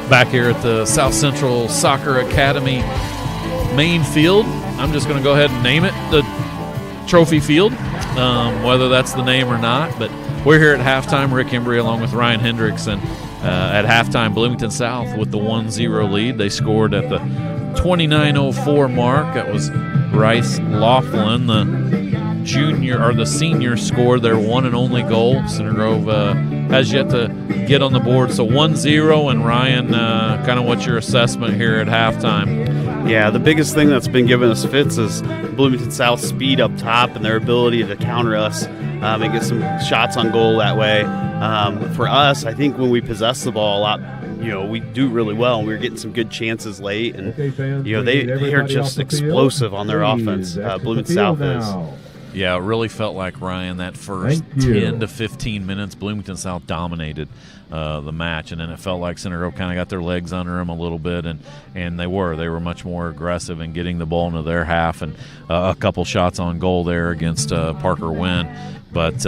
Back here at the South Central Soccer Academy main field. I'm just going to go ahead and name it the Trophy Field, whether that's the name or not. But we're here at halftime. Rick Embry along with Ryan Hendricks. And at halftime, Bloomington South with the 1-0 lead. They scored at the 29:04 mark. That was Rice Laughlin, the senior, scored their one and only goal. Center Grove has yet to get on the board. So 1-0, and Ryan, kind of what's your assessment here at halftime? Yeah, the biggest thing that's been giving us fits is Bloomington South's speed up top and their ability to counter us and get some shots on goal that way. For us, I think when we possess the ball a lot, we do really well, and we were getting some good chances late, and they're just explosive on their offense. Bloomington South is. Yeah, it really felt like, Ryan, that first 10 to 15 minutes, Bloomington South dominated the match, and then it felt like Center Grove kind of got their legs under them a little bit, and they were much more aggressive in getting the ball into their half, and a couple shots on goal there against Parker Wynn. But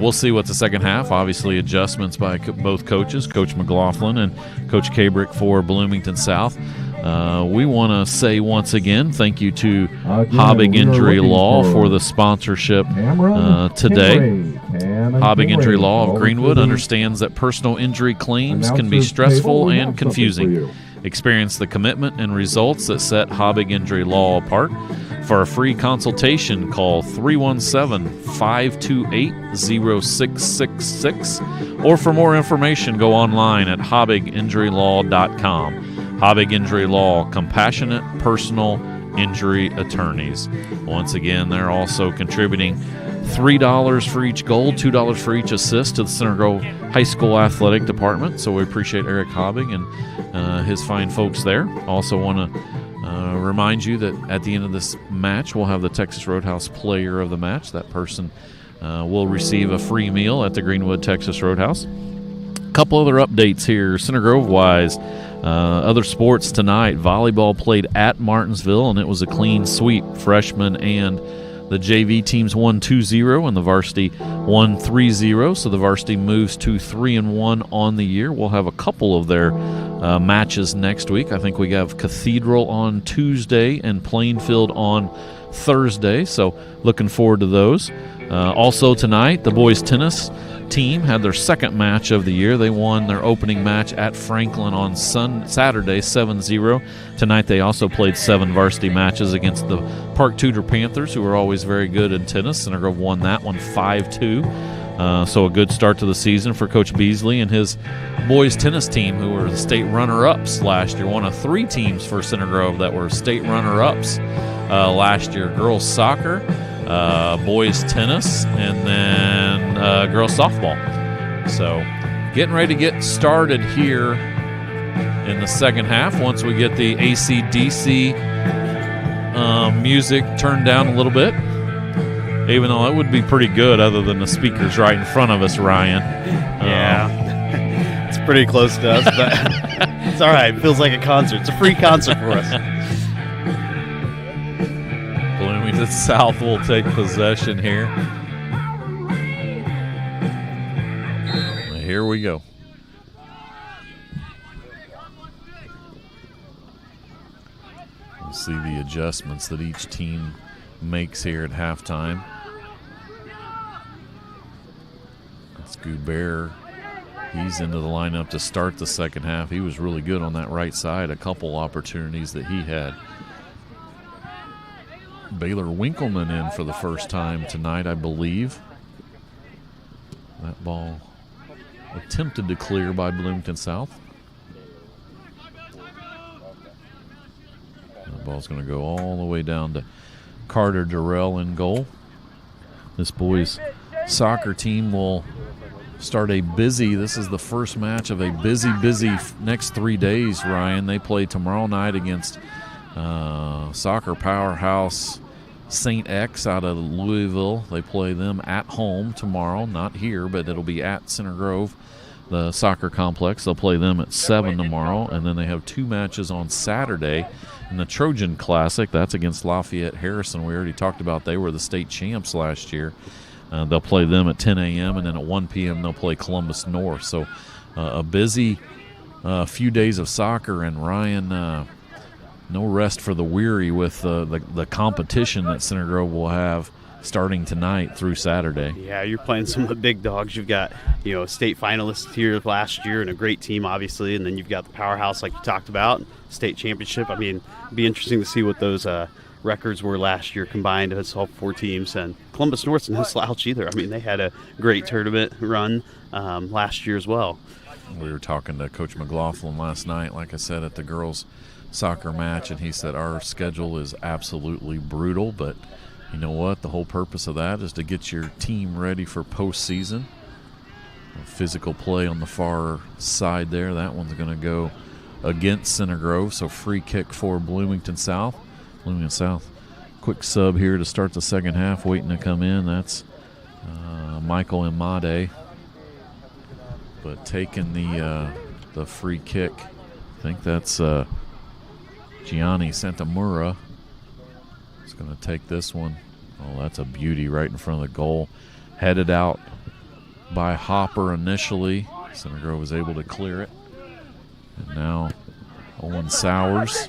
we'll see what the second half. Obviously, adjustments by both coaches, Coach McLaughlin and Coach Kabrick for Bloomington South. We want to say once again thank you to Habig Injury Law for the sponsorship today. Habig Injury Law of Greenwood understands that personal injury claims can be stressful and confusing. Experience the commitment and results that set Habig Injury Law apart. For a free consultation, call 317-528-0666, or for more information, go online at habiginjurylaw.com. Habig Injury Law, compassionate personal injury attorneys. Once again, they're also contributing $3 for each goal, $2 for each assist to the Center Grove High School Athletic Department. So we appreciate Eric Habig and his fine folks there. Also want to remind you that at the end of this match, we'll have the Texas Roadhouse Player of the Match. That person will receive a free meal at the Greenwood Texas Roadhouse. A couple other updates here, Center Grove-wise. Other sports tonight, volleyball played at Martinsville, and it was a clean sweep. Freshmen and the JV teams won 2-0, and the varsity won 3-0. So the varsity moves to 3-1 on the year. We'll have a couple of their matches next week. I think we have Cathedral on Tuesday and Plainfield on Thursday. So looking forward to those. Also tonight, the boys tennis team had their second match of the year. They won their opening match at Franklin on Saturday 7-0. Tonight they also played 7 varsity matches against the Park Tudor Panthers, who are always very good in tennis. Center Grove won that one 5-2. So a good start to the season for Coach Beasley and his boys tennis team, who were the state runner-ups last year. One of 3 teams for Center Grove that were state runner-ups last year. Girls soccer, boys tennis, and then girls softball. So getting ready to get started here in the second half once we get the AC/DC music turned down a little bit, even though it would be pretty good other than the speakers right in front of us, Ryan. Yeah. It's pretty close to us, but it's all right. It feels like a concert. It's a free concert for us. Bloomington South will take possession here. Here we go. We'll see the adjustments that each team makes here at halftime. That's Goubert. He's into the lineup to start the second half. He was really good on that right side. A couple opportunities that he had. Baylor Winkleman in for the first time tonight, I believe. That ball attempted to clear by Bloomington South. The ball's going to go all the way down to Carter Durrell in goal. This boys' soccer team will start this is the first match of a busy next 3 days, Ryan. They play tomorrow night against soccer powerhouse St. X out of Louisville. They play them at home tomorrow, not here, but it'll be at Center Grove, the soccer complex. They'll play them at 7 tomorrow, and then they have 2 matches on Saturday in the Trojan Classic. That's against Lafayette Harrison. We already talked about they were the state champs last year. They'll play them at 10 a.m., and then at 1 p.m. they'll play Columbus North. So a busy few days of soccer, and Ryan, no rest for the weary with the competition that Center Grove will have starting tonight through Saturday. Yeah, you're playing some of the big dogs. You've got, state finalists here last year and a great team, obviously, and then you've got the powerhouse like you talked about, state championship. I mean, it'd be interesting to see what those records were last year combined as all 4 teams. And Columbus North's no slouch either. I mean, they had a great tournament run last year as well. We were talking to Coach McLaughlin last night, like I said, at the girls' soccer match, and he said our schedule is absolutely brutal, but you know what? The whole purpose of that is to get your team ready for postseason. Physical play on the far side there. That one's going to go against Center Grove, so free kick for Bloomington South. Bloomington South, quick sub here to start the second half, waiting to come in. That's Michael Imade, but taking the free kick. I think that's Gianni Santamura. He's going to take this one. Oh, that's a beauty right in front of the goal. Headed out by Hopper initially. Center Grove was able to clear it. And now Owen Sowers.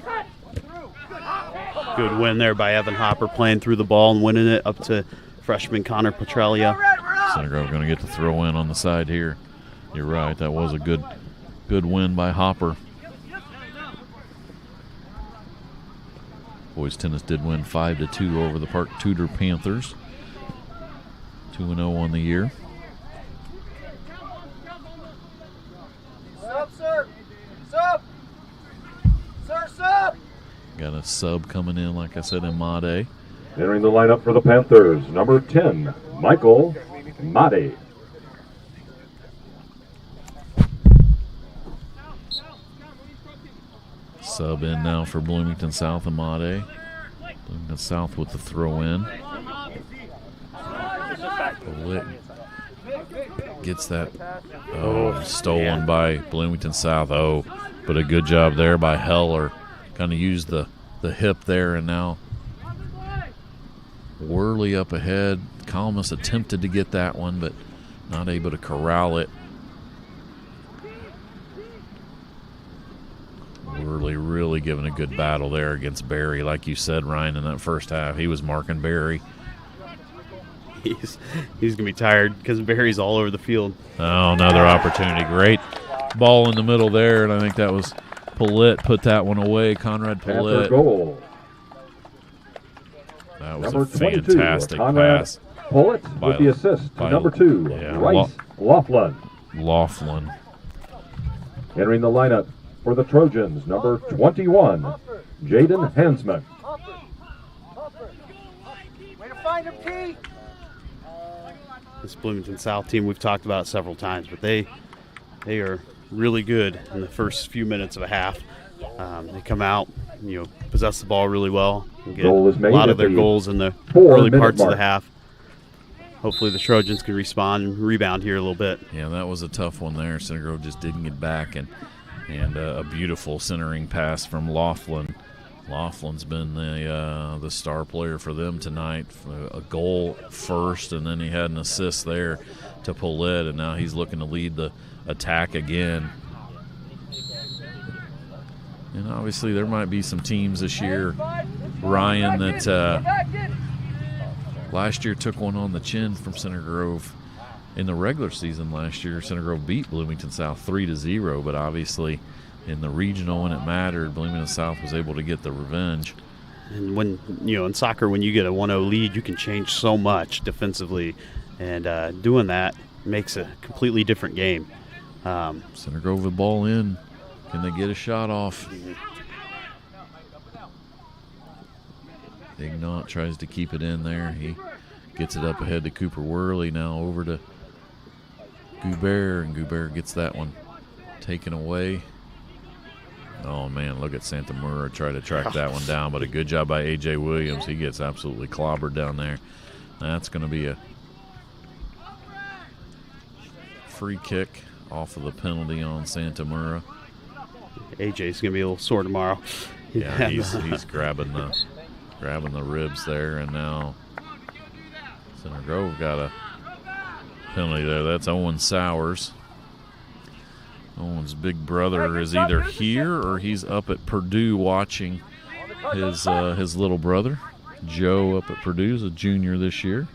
Good win there by Evan Hopper, playing through the ball and winning it up to freshman Connor Petralia. Center Grove going to get the throw in on the side here. You're right. That was a good win by Hopper. Boys tennis did win 5-2 over the Park Tudor Panthers. 2-0 on the year. Sub! Got a sub coming in, like I said, Imade. Entering the lineup for the Panthers, number 10, Michael Madi. Sub in now for Bloomington South, Amade. Bloomington South with the throw in. Gets that stolen by Bloomington South. Oh, but a good job there by Heller. Kind of used the hip there, and now Worley up ahead. Kalmus attempted to get that one, but not able to corral it. Worley really giving a good battle there against Barry. Like you said, Ryan, in that first half, he was marking Barry. He's going to be tired because Barry's all over the field. Oh, another opportunity. Great ball in the middle there, and I think that was Paulette put that one away. Conrad Paulette. Goal. That was number a fantastic 22, Conrad pass. Paulette with the assist to number 2, Bryce Laughlin. Laughlin. Entering the lineup for the Trojans, number 21, Jaden Hansman. This Bloomington South team we've talked about several times, but they are really good in the first few minutes of a half. They come out, possess the ball really well, and get a lot of their goals in the early parts of the half. Hopefully the Trojans can respond and rebound here a little bit. Yeah, that was a tough one there. Center Grove just didn't get back, and a beautiful centering pass from Laughlin. Laughlin's been the star player for them tonight. A goal first, and then he had an assist there to Paulette, and now he's looking to lead the attack again. And obviously there might be some teams this year, Ryan, that last year took one on the chin from Center Grove. In the regular season last year, Center Grove beat Bloomington South 3-0, but obviously in the regional when it mattered, Bloomington South was able to get the revenge. And when, in soccer, when you get a 1-0 lead, you can change so much defensively, and doing that makes a completely different game. Center Grove with the ball in. Can they get a shot off? Ignat tries to keep it in there. He gets it up ahead to Cooper Worley. Now over to Goubert, and Goubert gets that one taken away. Oh, man, look at Santa Mura try to track that one down, but a good job by A.J. Williams. He gets absolutely clobbered down there. That's going to be a free kick off of the penalty on Santa Mura. A.J.'s going to be a little sore tomorrow. Yeah, he's grabbing the ribs there, and now Center Grove got a penalty there. That's Owen Sowers. Owen's big brother is either here or he's up at Purdue watching his little brother. Joe up at Purdue is a junior this year.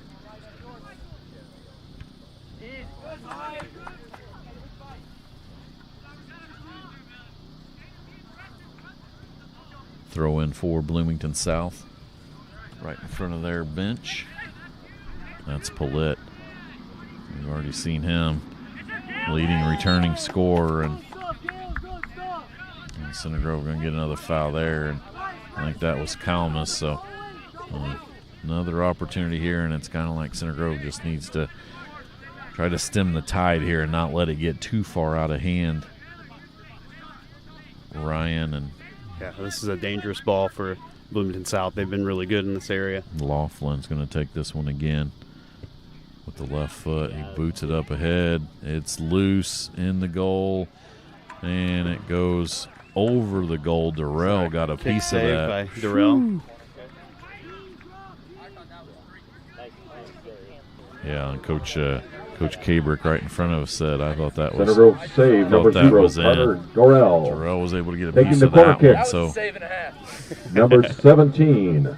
Throw in for Bloomington South. Right in front of their bench. That's Paulette. We've already seen him. Leading returning scorer, and Center Grove going to get another foul there, and I think that was Kalmus. So another opportunity here, and it's kind of like Center Grove just needs to try to stem the tide here and not let it get too far out of hand. Ryan and this is a dangerous ball for Bloomington South. They've been really good in this area. Laughlin's going to take this one again. With the left foot, he boots it up ahead. It's loose in the goal, and it goes over the goal. Durrell got a piece of that. By Durrell. Yeah, and Coach Kabrick right in front of us said, "I thought that was Center Grove save number 0, Carter Durrell. Durrell was able to get a taking piece the of corner that kick. one. So number 17,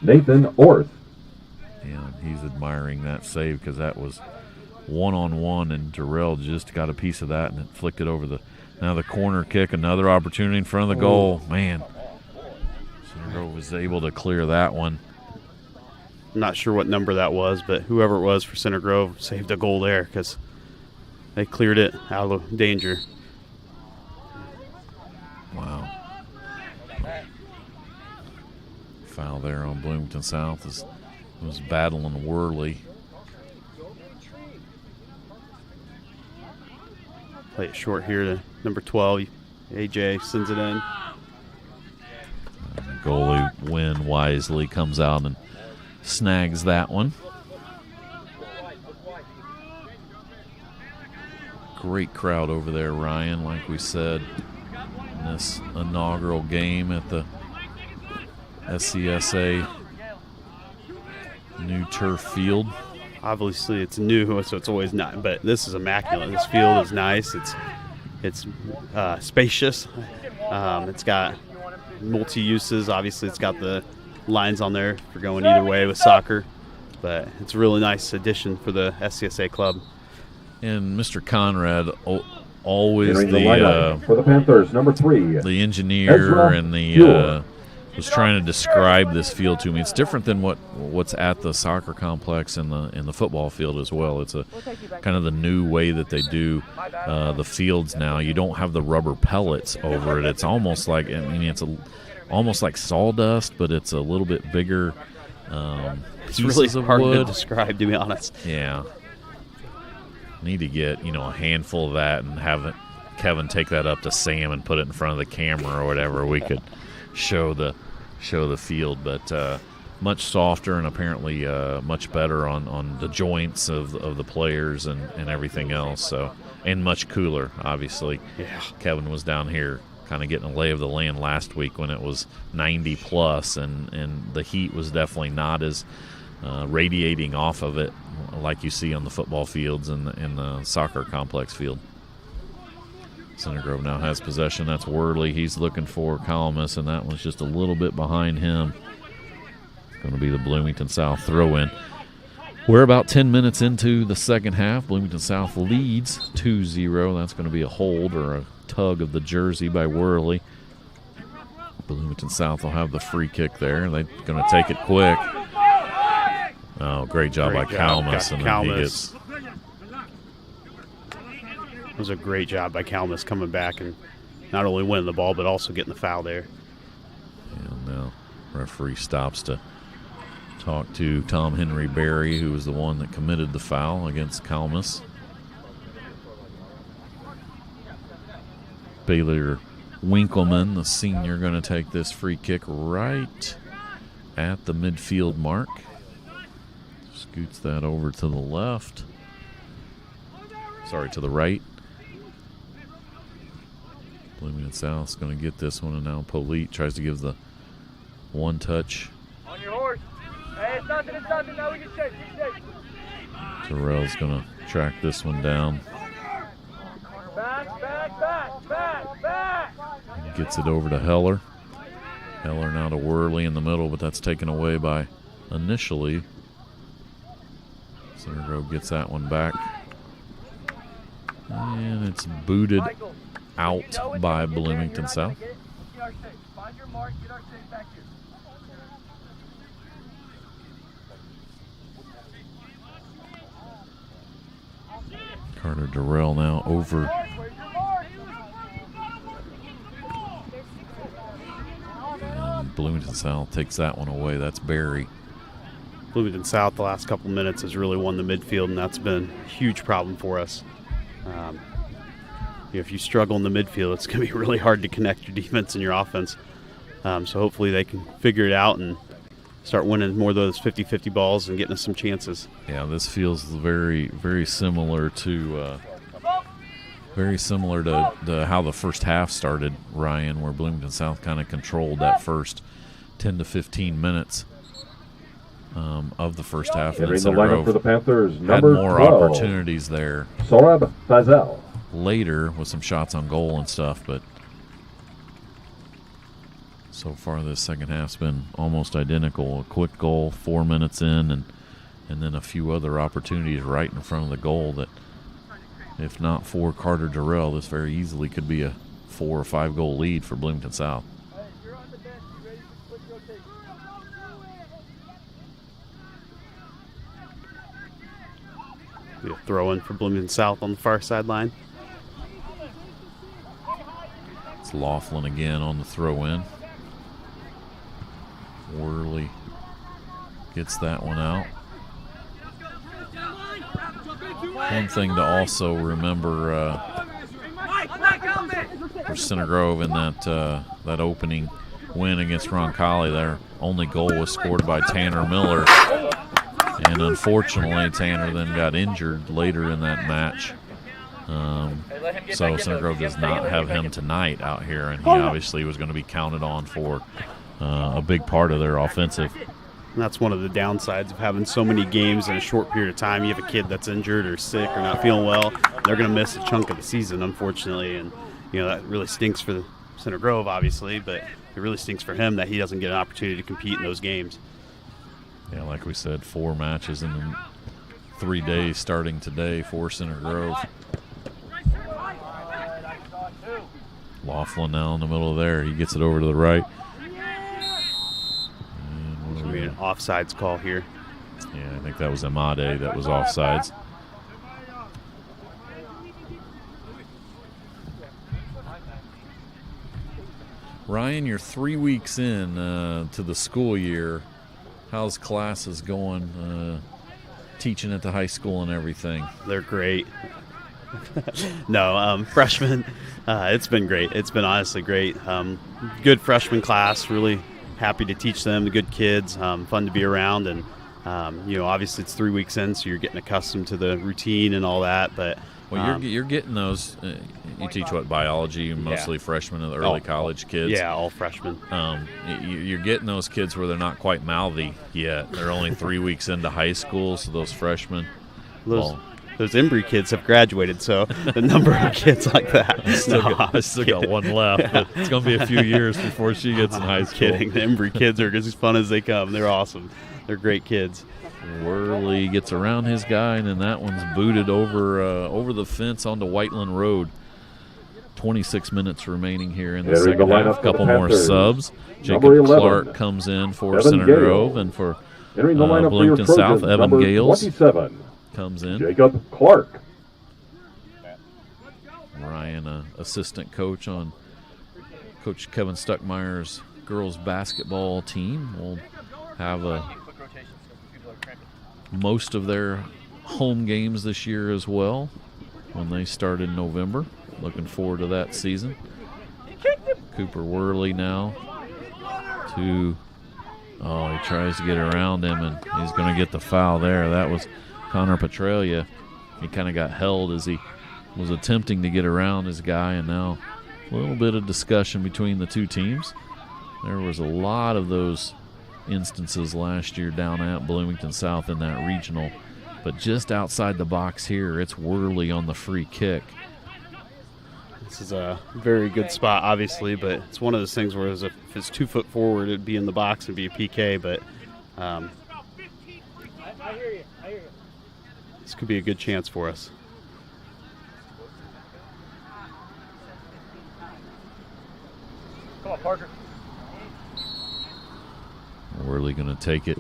Nathan Orth. Yeah, he's admiring that save because that was one-on-one, and Durrell just got a piece of that and it flicked it over now the corner kick, another opportunity in front of the goal. Man, Center Grove was able to clear that one. I'm not sure what number that was, but whoever it was for Center Grove saved a goal there because they cleared it out of danger. Wow. Foul there on Bloomington South was battling Worley. Play it short here to number 12. AJ sends it in. Goalie Wynn wisely comes out and snags that one. Great crowd over there, Ryan, like we said, in this inaugural game at the SCSA new turf field. Obviously, it's new, so it's always not, but this is immaculate. This field is nice. It's spacious. It's got multi-uses. Obviously, it's got the lines on there for going either way with soccer, but it's a really nice addition for the SCSA club. And Mr. Conrad, always for the Panthers, number 3, the engineer and the was trying to describe this field to me. It's different than what's at the soccer complex and the football field as well. It's a kind of the new way that they do the fields now. You don't have the rubber pellets over it. It's almost like, I mean, it's almost like sawdust, but it's a little bit bigger. It's really hard to describe, to be honest. Yeah. Need to get a handful of that and have Kevin take that up to Sam and put it in front of the camera or whatever. We could show the field, but much softer and apparently much better on the joints of the players and everything else. So, and much cooler, obviously. Yeah. Kevin was down here kind of getting a lay of the land last week when it was 90 plus, and the heat was definitely not as radiating off of it like you see on the football fields and the soccer complex field. Center Grove now has possession. That's Worley. He's looking for Calamus, and that one's just a little bit behind him. It's going to be the Bloomington South throw-in. We're about 10 minutes into the second half. Bloomington South leads 2-0. That's going to be a hold or a tug of the jersey by Worley. Bloomington South will have the free kick there. They're going to take it quick. Oh, great job by Calamus. And then he gets... It was a great job by Calamus coming back and not only winning the ball, but also getting the foul there. And now referee stops to talk to Tom Henry Berry, who was the one that committed the foul against Calamus. Baylor Winkleman, the senior, going to take this free kick right at the midfield mark. Scoots that over to the left. Sorry, to the right. Bloomington South's going to get this one, and now Polite tries to give the one touch. On your horse. Hey, it's nothing. Now we can shake. Terrell's going to track this one down. Back. Gets it over to Heller. Heller now to Worley in the middle, but that's taken away by initially. Center Grove gets that one back. And it's booted out by Bloomington South. Find your mark, get our shape back here. Carter Durrell now over. And Bloomington South takes that one away. That's Barry. Bloomington South the last couple minutes has really won the midfield, and that's been a huge problem for us. If you struggle in the midfield, it's going to be really hard to connect your defense and your offense. So hopefully they can figure it out and start winning more of those 50-50 balls and getting us some chances. Yeah, this feels very, very similar to how the first half started, Ryan, where Bloomington South kind of controlled that first 10 to 15 minutes of the first half. And Entering the lineup for the Panthers, had number more 12, opportunities there. Sorab Fazel. Later with some shots on goal and stuff, but so far this second half's been almost identical. A quick goal 4 minutes in, and then a few other opportunities right in front of the goal that, if not for Carter Durrell, this very easily could be a 4 or 5 goal lead for Bloomington South. Be a throw in for Bloomington South on the far sideline. It's Laughlin again on the throw in. Worley gets that one out. One thing to also remember for Center Grove in that opening win against Roncalli. Their only goal was scored by Tanner Miller, and unfortunately Tanner then got injured later in that match. So Center Grove does not have him tonight out here, and he obviously was going to be counted on for a big part of their offensive. And that's one of the downsides of having so many games in a short period of time. You have a kid that's injured or sick or not feeling well, they're going to miss a chunk of the season, unfortunately. And, that really stinks for Center Grove, obviously, but it really stinks for him that he doesn't get an opportunity to compete in those games. Yeah, like we said, 4 matches in 3 days starting today for Center Grove. Laughlin now in the middle of there. He gets it over to the right. It's going to be an offsides call here. Yeah, I think that was Amade that was offsides. Ryan, you're 3 weeks in to the school year. How's classes going, teaching at the high school and everything? They're great. No, freshmen, it's been great. It's been honestly great. Good freshman class, really happy to teach them, the good kids, fun to be around. And, obviously it's 3 weeks in, so you're getting accustomed to the routine and all that. But you're getting those. You teach what, biology, mostly freshmen and the early college kids? Yeah, all freshmen. You're getting those kids where they're not quite mouthy yet. They're only 3 weeks into high school, so those freshmen. Those Embry kids have graduated, so the number of kids like that. I still got one left. But it's going to be a few years before she gets in high school. Kidding. The Embry kids are as fun as they come. They're awesome. They're great kids. Worley gets around his guy, and then that one's booted over the fence onto Whiteland Road. 26 minutes remaining here in the second half. A couple more subs. Jacob Clark comes in for Center Grove, and for Bloomington South, Evan Gales comes in. Jacob Clark. Ryan, assistant coach on Coach Kevin Stuckmeyer's girls basketball team, will have most of their home games this year as well when they start in November. Looking forward to that season. Cooper Worley now he tries to get around him, and he's going to get the foul there. That was Connor Petralia. He kind of got held as he was attempting to get around his guy, and now a little bit of discussion between the two teams. There was a lot of those instances last year down at Bloomington South in that regional, but just outside the box here, it's Worley on the free kick. This is a very good spot, obviously, but it's one of those things where if it's 2 foot forward, it'd be in the box and be a PK, but this could be a good chance for us. Come on, Parker. Worley going to take it.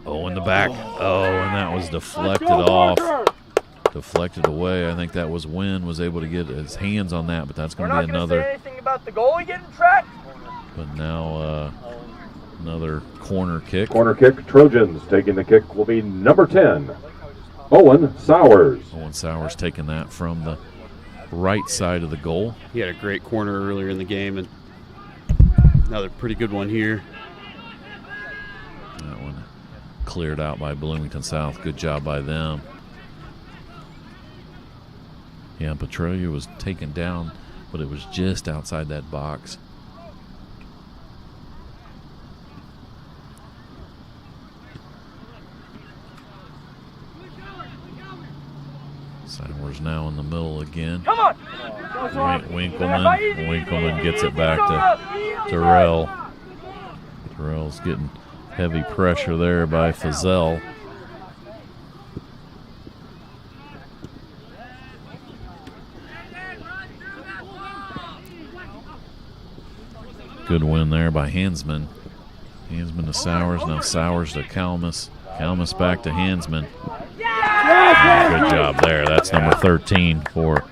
In the back. And that was deflected off. Deflected away. I think that was Wynn was able to get his hands on that, but that's going to be another. We're not going to say anything about the goalie getting tracked. But now another corner kick. Corner kick, Trojans. Taking the kick will be number 10, Owen Sowers. Owen Sowers taking that from the right side of the goal. He had a great corner earlier in the game, and another pretty good one here. That one cleared out by Bloomington South. Good job by them. Yeah, Petralia was taken down, but it was just outside that box. Sowers now in the middle again. Come on! Winkleman gets it back to Terrell. Terrell's getting heavy pressure there by Fazell. Good win there by Hansman. Hansman to Sowers, now Sowers to Kalmus. Kalmus back to Hansman. Good job there. That's number 13 for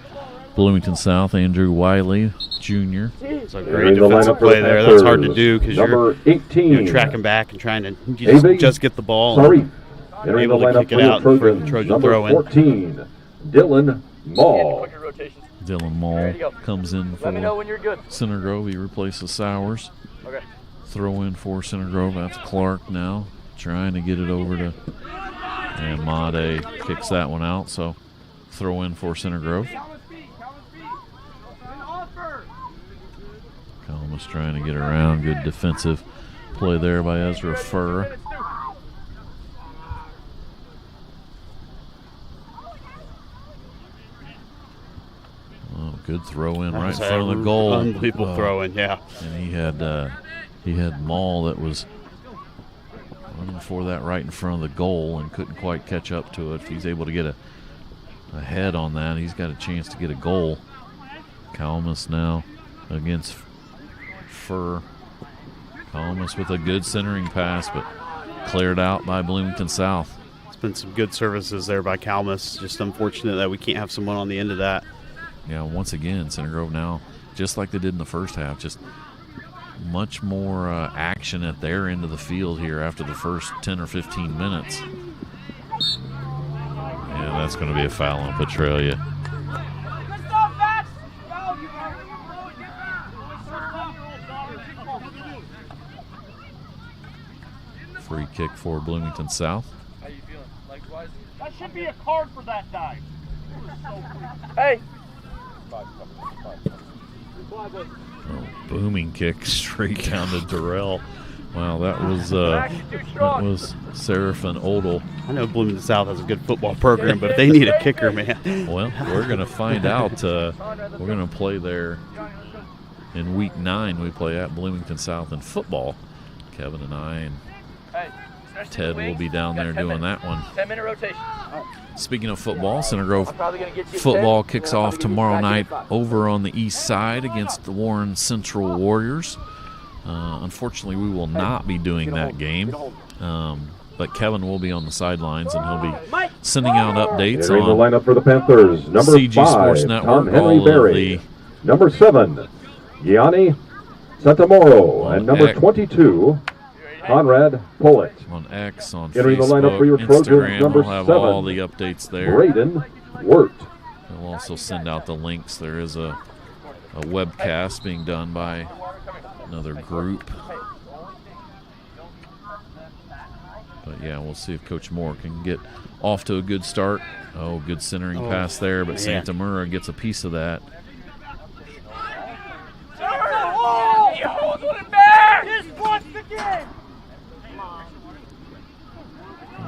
Bloomington South, Andrew Wiley Jr. It's a great defensive play there. That's hard to do because you're tracking back and trying to just get the ball. And able to kick it out for the Trojan throw in. 14, Dylan Mall. Dylan Mall comes in for Let me know when you're good. Center Grove. He replaces Sowers. Okay. Throw in for Center Grove. That's Clark now trying to get it over to, and Made kicks that one out. So throw in for Center Grove. Columbus trying to get around. Good defensive play there by Ezra Furr. Oh, good throw in right in front of the goal. Unbelievable throw in, yeah. And he had Maul that was running for that right in front of the goal and couldn't quite catch up to it. If he's able to get a head on that, he's got a chance to get a goal. Columbus now against Furr. Columbus with a good centering pass, but cleared out by Bloomington South. It's been some good services there by Columbus. Just unfortunate that we can't have someone on the end of that. Yeah, once again, Center Grove now, just like they did in the first half, just much more action at their end of the field here after the first 10 or 15 minutes. Yeah, that's going to be a foul on Petralia. Free kick for Bloomington South. How you feeling? Likewise. That should be a card for that dive. Hey. Oh, booming kick straight down to Durrell. Wow, that was Seraphin Odell. I know Bloomington South has a good football program, but they need a kicker, man. Well, we're going to find out. We're going to play there in week 9. We play at Bloomington South in football. Kevin and I and Ted will be down there doing that one. 10-minute rotation. Speaking of football, Center Grove football kicks off tomorrow night over on the east side against the Warren Central Warriors. Unfortunately, we will not be doing that game, but Kevin will be on the sidelines, and he'll be sending out updates on the lineup for the Panthers. Number CG 5, Sports Network. Tom Henry Berry. Number 7, Gianni Santamoro, and number X. 22, Conrad Pollitt. On X, on Entering Facebook, the lineup for your Trojans, Instagram, number we'll have 7, all the updates there. Braden Wirt. We'll also send out the links. There is a webcast being done by another group. But yeah, we'll see if Coach Moore can get off to a good start. Oh, good centering pass there, but Santamura gets a piece of that.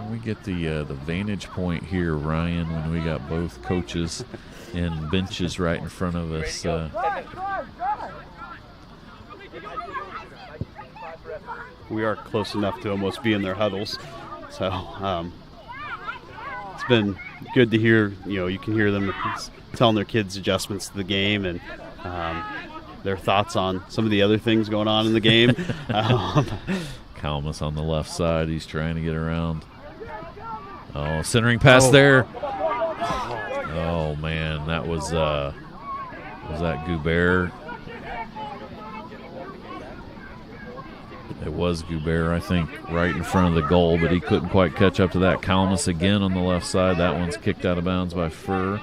We get the vantage point here, Ryan, when we got both coaches and benches right in front of us. We are close enough to almost be in their huddles. So it's been good to hear, you can hear them telling their kids adjustments to the game and their thoughts on some of the other things going on in the game. Kalmus on the left side. He's trying to get around. Oh, centering pass there. Oh, man, that was that Goubert? It was Goubert, I think, right in front of the goal, but he couldn't quite catch up to that. Kalmus again on the left side. That one's kicked out of bounds by Furr.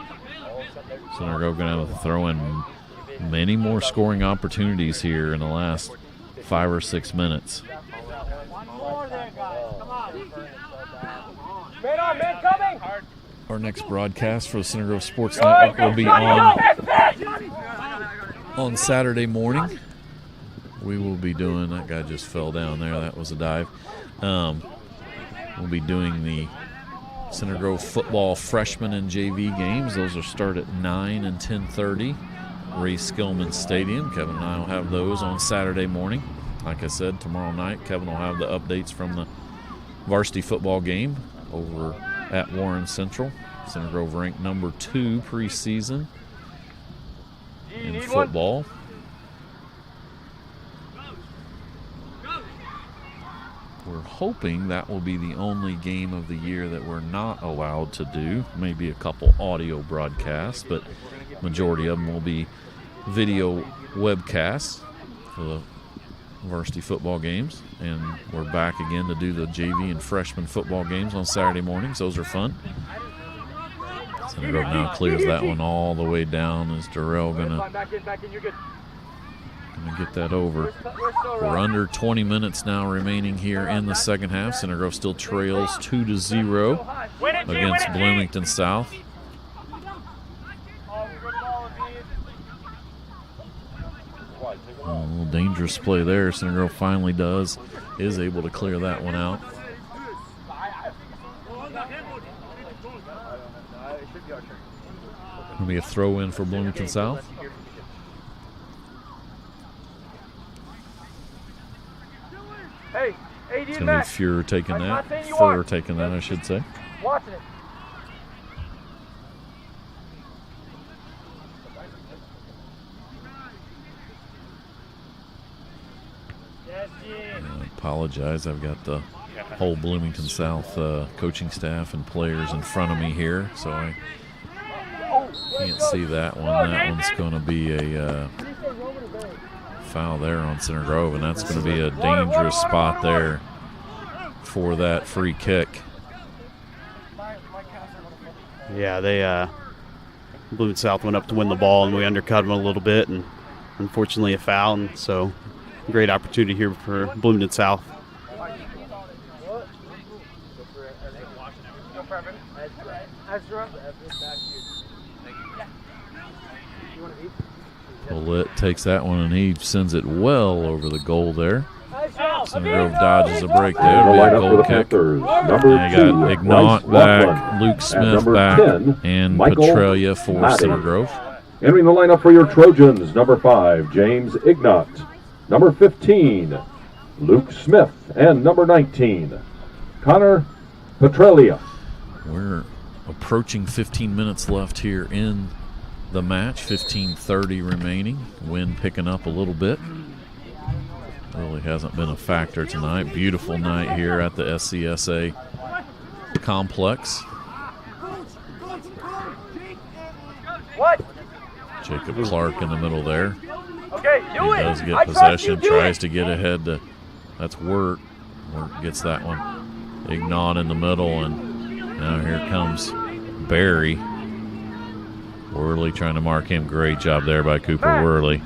Center Grove going to have to throw in many more scoring opportunities here in the last 5 or 6 minutes. Our next broadcast for the Center Grove Sports Network will be on Saturday morning. We will be doing, that guy just fell down there, that was a dive. We'll be doing the Center Grove football freshman and JV games. Those will start at 9 and 10:30. Ray Skillman Stadium. Kevin and I will have those on Saturday morning. Like I said, tomorrow night, Kevin will have the updates from the varsity football game over at Warren Central. Center Grove ranked number 2 preseason in football. We're hoping that will be the only game of the year that we're not allowed to do. Maybe a couple audio broadcasts, but majority of them will be video webcasts for the varsity football games. And we're back again to do the JV and freshman football games on Saturday mornings. Those are fun. Center Grove now clears that one all the way down. Is Durrell gonna get that over? We're under 20 minutes now remaining here in the second half. Center Grove still trails 2-0 against Bloomington South. A little dangerous play there. Center Grove finally is able to clear that one out. Going to be a throw in for Bloomington South. Hey, It's going to be Furr taking that. Furr taking that, I should say. Watching it. I apologize. I've got the whole Bloomington South coaching staff and players in front of me here, so I can't see that one. That one's going to be a foul there on Center Grove, and that's going to be a dangerous spot there for that free kick. Yeah, they Bloomington South went up to win the ball, and we undercut them a little bit, and unfortunately a foul, and so great opportunity here for Bloomington South. Paulette takes that one, and he sends it well over the goal there. Center Grove dodges a break there. It'll be a goal kick. They got Ignat back, Luke Smith back, and Petralia for Center Grove. Entering the lineup for your Trojans, number 5, James Ignat. Number 15, Luke Smith. And number 19, Connor Petralia. We're approaching 15 minutes left here in the match. 15:30 remaining. Wind picking up a little bit. Really hasn't been a factor tonight. Beautiful night here at the SCSA complex. What? Jacob Clark in the middle there. Okay, do he it. Does get possession, tries to get ahead. That's Wirt. Wirt gets that one. Ignat in the middle, and now here comes Barry. Worley trying to mark him. Great job there by Cooper Worley.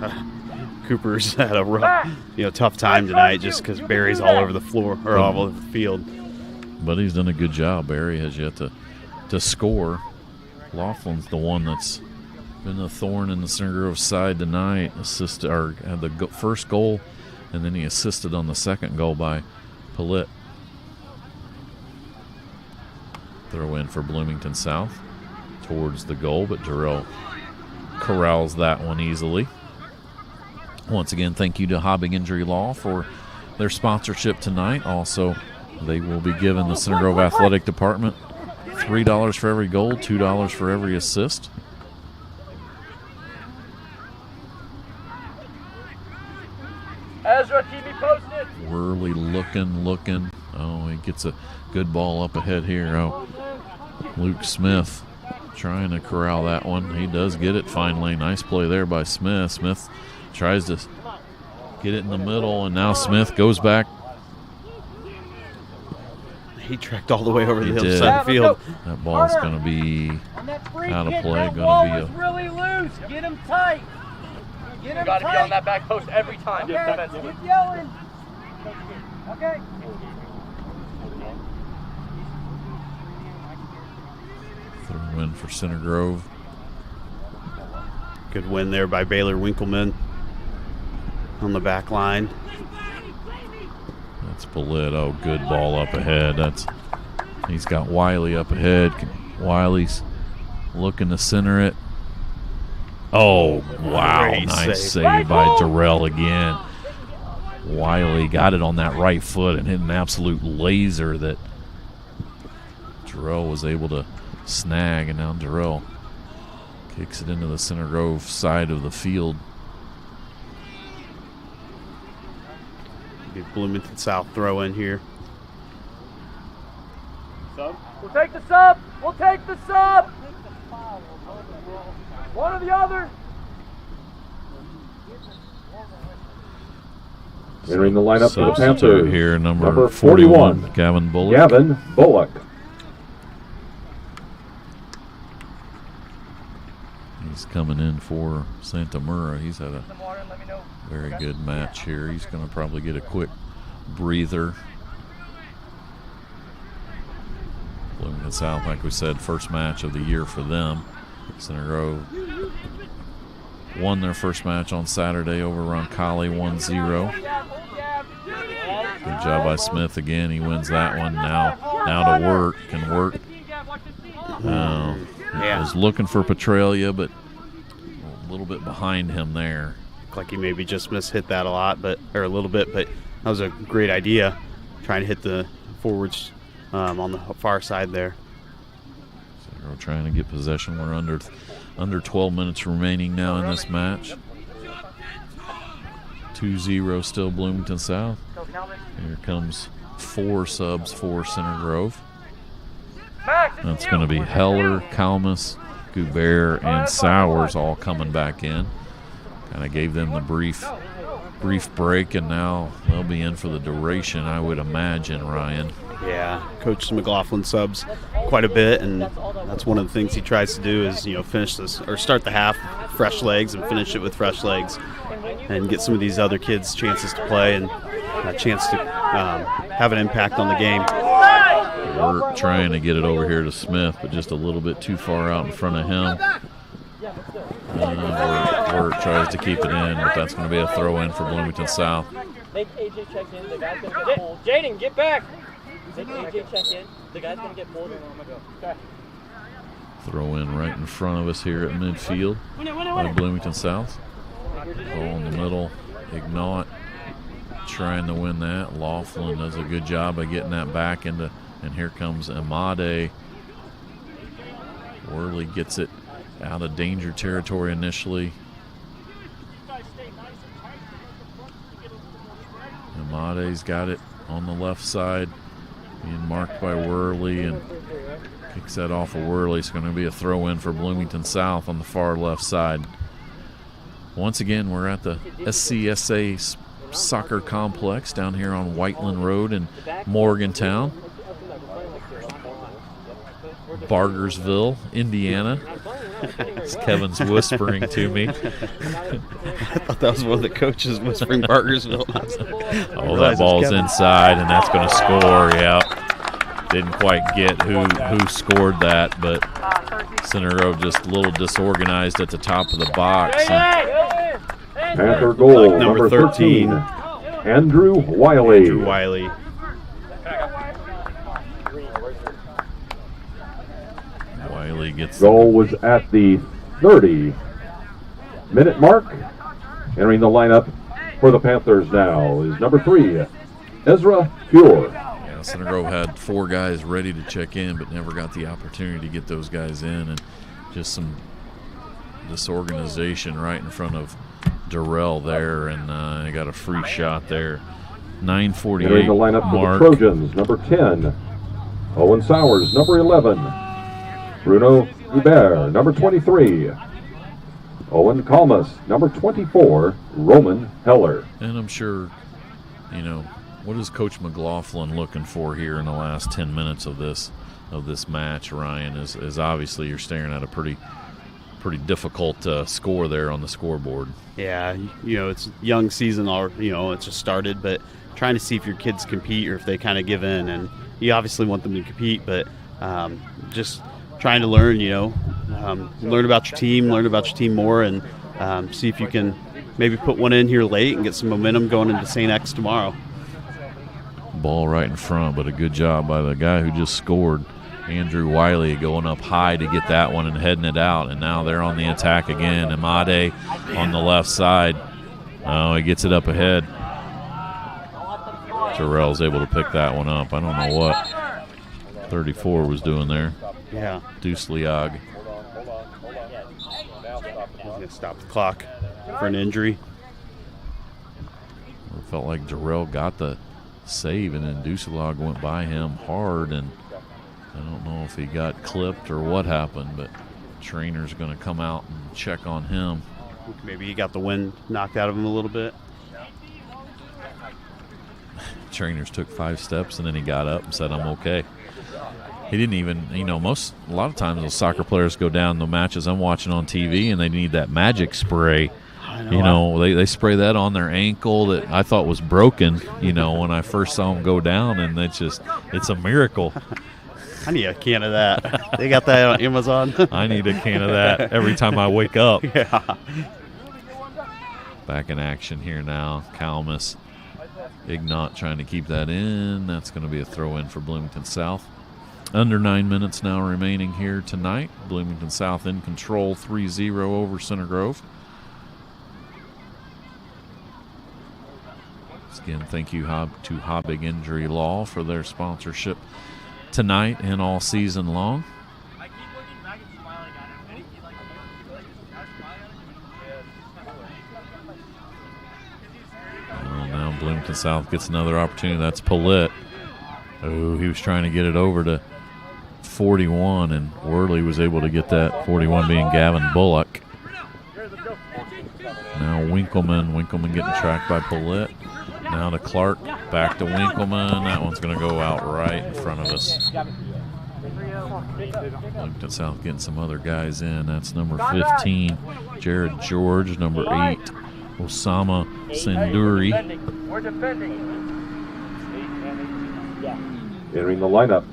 Cooper's had a rough, tough time tonight just because Barry's all over the floor or all over the field. But he's done a good job. Barry has yet to score. Laughlin's the one that's been a thorn in the Center Grove side tonight. Had the first goal, and then he assisted on the second goal by Paulette. Throw in for Bloomington South towards the goal, but Durrell corrals that one easily. Once again, thank you to Habig Injury Law for their sponsorship tonight. Also, they will be giving the Center Grove Athletic Department $3 for every goal, $2 for every assist. Ezra, keep me posted. Worley looking. Oh, he gets a good ball up ahead here. Oh, Luke Smith trying to corral that one. He does get it finally. Nice play there by Smith. Smith tries to get it in the middle, and now Smith goes back. He tracked all the way over the other side of the field. That ball's going to be out of play. Going to be really loose. Get him tight. Get him tight. You got to be on that back post every time. Okay. Keep yelling. Okay. Throw in for Center Grove. Good win there by Baylor Winkleman on the back line. That's Paulette. Oh, good ball up ahead. He's got Wiley up ahead. Wiley's looking to center it. Oh, wow. Nice save by Durrell again. Wiley got it on that right foot and hit an absolute laser that Durrell was able to snag, and now Durrell kicks it into the Center Grove side of the field. Bloomington South throw in here. Sub? We'll take the sub. We'll take the sub. One or the other. Entering the lineup for the Substitute Panthers here, number 41, Gavin Bullock. Gavin Bullock. coming in for Santa Mura. He's had a very good match here. He's going to probably get a quick breather. Bloomington South, like we said, first match of the year for them. Center Grove won their first match on Saturday over Roncalli 1-0. Good job by Smith again. He wins that one. Now to work. Can work. Was looking for Petralia, but a little bit behind him there. Looked like he maybe just mishit that a little bit, but that was a great idea, trying to hit the forwards on the far side there. So we're trying to get possession. We're under 12 minutes remaining now in this match. 2-0 still Bloomington South. Here comes 4 subs for Center Grove. That's going to be Heller, Kalmus, Goubert, and Sowers all coming back in. Kind of gave them the brief break, and now they'll be in for the duration, I would imagine, Ryan. Yeah, Coach McLaughlin subs quite a bit, and that's one of the things he tries to do is, finish this or start the half fresh legs and finish it with fresh legs, and get some of these other kids chances to play and a chance to have an impact on the game. We're trying to get it over here to Smith, but just a little bit too far out in front of him. Wirt tries to keep it in, but that's going to be a throw in for Bloomington South. Make AJ check in. The guy's going to get pulled. Jaden, get back. Make AJ check in. The guy's going to get pulled and I'm going to go. Okay. Throw in right in front of us here at midfield by Bloomington South. Ball in the middle. Ignat trying to win that. Laughlin does a good job of getting that back into, and here comes Amade. Worley gets it out of danger territory initially. Amade's got it on the left side, being marked by Worley, and kicks that off of Worley. It's going to be a throw in for Bloomington South on the far left side. Once again, we're at the SCSA Soccer Complex down here on Whiteland Road in Morgantown, Bargersville, Indiana. As Kevin's whispering to me. I thought that was one of the coaches whispering Bargersville. Oh, that ball's inside, and that's going to score. Yeah, didn't quite get who scored that, but Center Grove just a little disorganized at the top of the box. Panther goal number 13, Andrew Wiley. Wiley gets goal was at the 30-minute mark. Entering the lineup for the Panthers now is number 3, Ezra Fuhr. Yeah, Center Grove had 4 guys ready to check in, but never got the opportunity to get those guys in, and just some disorganization right in front of Durrell there, and he got a free shot there. 9:48 entering the lineup mark. for the Trojans, number 10, Owen Sowers, number 11, Bruno Goubert, number 23, Owen Kalmus, number 24, Roman Heller. And I'm sure, what is Coach McLaughlin looking for here in the last 10 minutes of this match, Ryan, is obviously you're staring at a pretty difficult score there on the scoreboard. Yeah, it's young season, it's just started, but trying to see if your kids compete or if they kind of give in. And you obviously want them to compete, but just trying to learn, learn about your team more, and see if you can maybe put one in here late and get some momentum going into St. X tomorrow. Ball right in front, but a good job by the guy who just scored, Andrew Wiley, going up high to get that one and heading it out. And now they're on the attack again. Amade on the left side. Oh, he gets it up ahead. Terrell's able to pick that one up. I don't know what 34 was doing there. Yeah. Deuce Liag. He's going to stop the clock for an injury. It felt like Durrell got the save, and then Deuce Liag went by him hard, and I don't know if he got clipped or what happened, but trainer's going to come out and check on him. Maybe he got the wind knocked out of him a little bit. Trainers took 5 steps, and then he got up and said, "I'm okay." he didn't even, a lot of times those soccer players go down the matches I'm watching on TV and they need that magic spray. They spray that on their ankle that I thought was broken, when I first saw them go down, and it's a miracle. I need a can of that. They got that on Amazon. I need a can of that every time I wake up. Yeah. Back in action here now. Kalmus. Ignat trying to keep that in. That's going to be a throw-in for Bloomington South. Under 9 minutes now remaining here tonight. Bloomington South in control, 3-0 over Center Grove. Again, thank you to Habig Injury Law for their sponsorship tonight and all season long. Now Bloomington South gets another opportunity. That's Paulette. Oh, he was trying to get it over to 41, and Worley was able to get that, 41 being Gavin Bullock. Now Winkleman getting tracked by Paulette. Now to Clark, back to Winkleman. That one's going to go out right in front of us. Bloomington South getting some other guys in. That's number 15, Jared George. Number 8, Osama Sanduri. Entering the lineup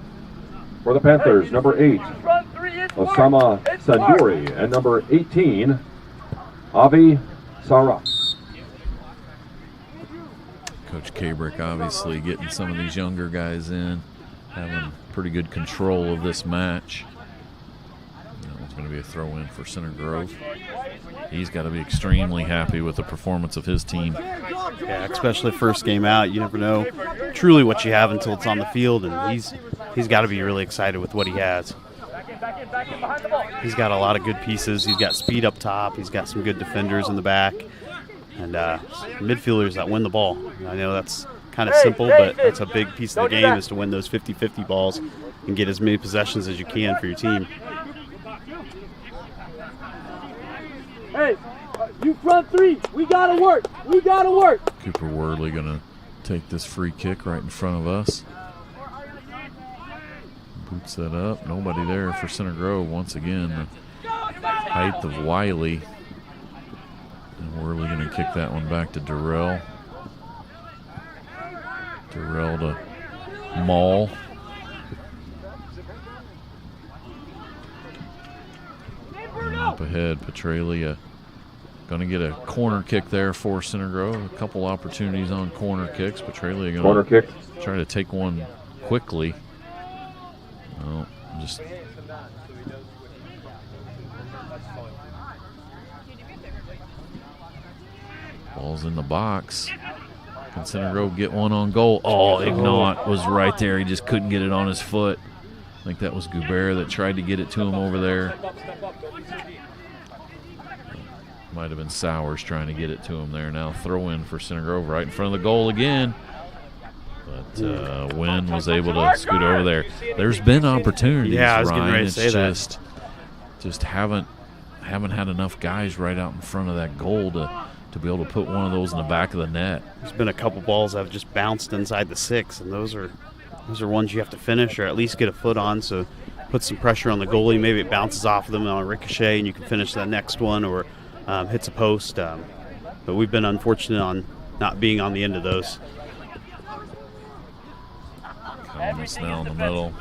for the Panthers, number 8, Osama Sanduri, and number 18, Avi Sarah. Coach Kabrick obviously getting some of these younger guys in, having pretty good control of this match. It's going to be a throw-in for Center Grove. He's got to be extremely happy with the performance of his team. Yeah, especially first game out. You never know truly what you have until it's on the field, and he's got to be really excited with what he has. He's got a lot of good pieces. He's got speed up top. He's got some good defenders in the back. And midfielders that win the ball. I know that's kind of simple, but that's a big piece of the game, is to win those 50-50 balls and get as many possessions as you can for your team. Hey, you front three. We got to work. Cooper Worley going to take this free kick right in front of us. Boots that up. Nobody there for Center Grove once again. The height of Wiley. And Worley going to kick that one back to Durrell. Durrell to Maul. And up ahead, Petralia going to get a corner kick there for Center Grove. A couple opportunities on corner kicks. Petralia going to try to take one quickly. No, just... Ball's in the box. Can Center Grove get one on goal? Oh, Ignat was right there. He just couldn't get it on his foot. I think that was Goubert that tried to get it to him over there. Might have been Sowers trying to get it to him there. Now throw in for Center Grove right in front of the goal again. But Wynn was able to scoot over there. There's been opportunities, yeah, I was Ryan. Getting ready to say that. Just haven't had enough guys right out in front of that goal to be able to put one of those in the back of the net. There's been a couple balls that have just bounced inside the 6, and those are ones you have to finish or at least get a foot on, so put some pressure on the goalie. Maybe it bounces off of them on a ricochet and you can finish that next one, or hits a post. But we've been unfortunate on not being on the end of those. Kalmus now in the middle.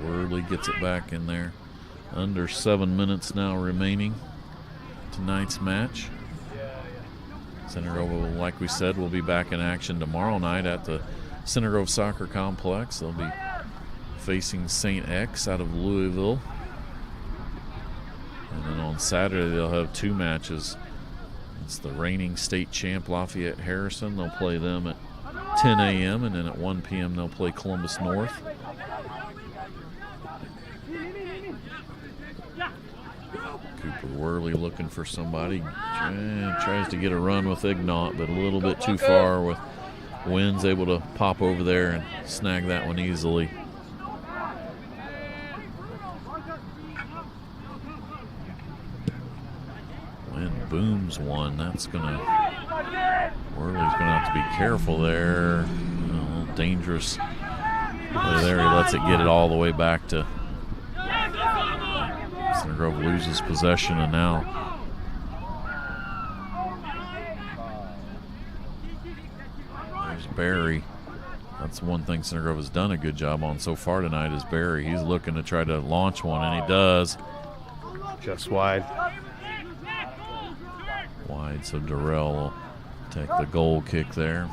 Worley gets it back in there. Under 7 minutes now remaining tonight's match. Center Grove, like we said, will be back in action tomorrow night at the Center Grove Soccer Complex. They'll be facing St. X out of Louisville. And then on Saturday they'll have 2 matches. It's the reigning state champ Lafayette Harrison. They'll play them at 10 a.m. and then at 1 p.m. they'll play Columbus North. Cooper Worley looking for somebody. Tries to get a run with Ignat, but a little bit too far. With Wynn's able to pop over there and snag that one easily. Wynn booms one. That's going to Worley's going to have to be careful there. A little dangerous. There he lets it get it all the way back to Center Grove. Loses possession, and now there's Barry. That's one thing Center Grove has done a good job on so far tonight is Barry. He's looking to try to launch one, and he does. Just wide. Wide, so Durrell will take the goal kick there.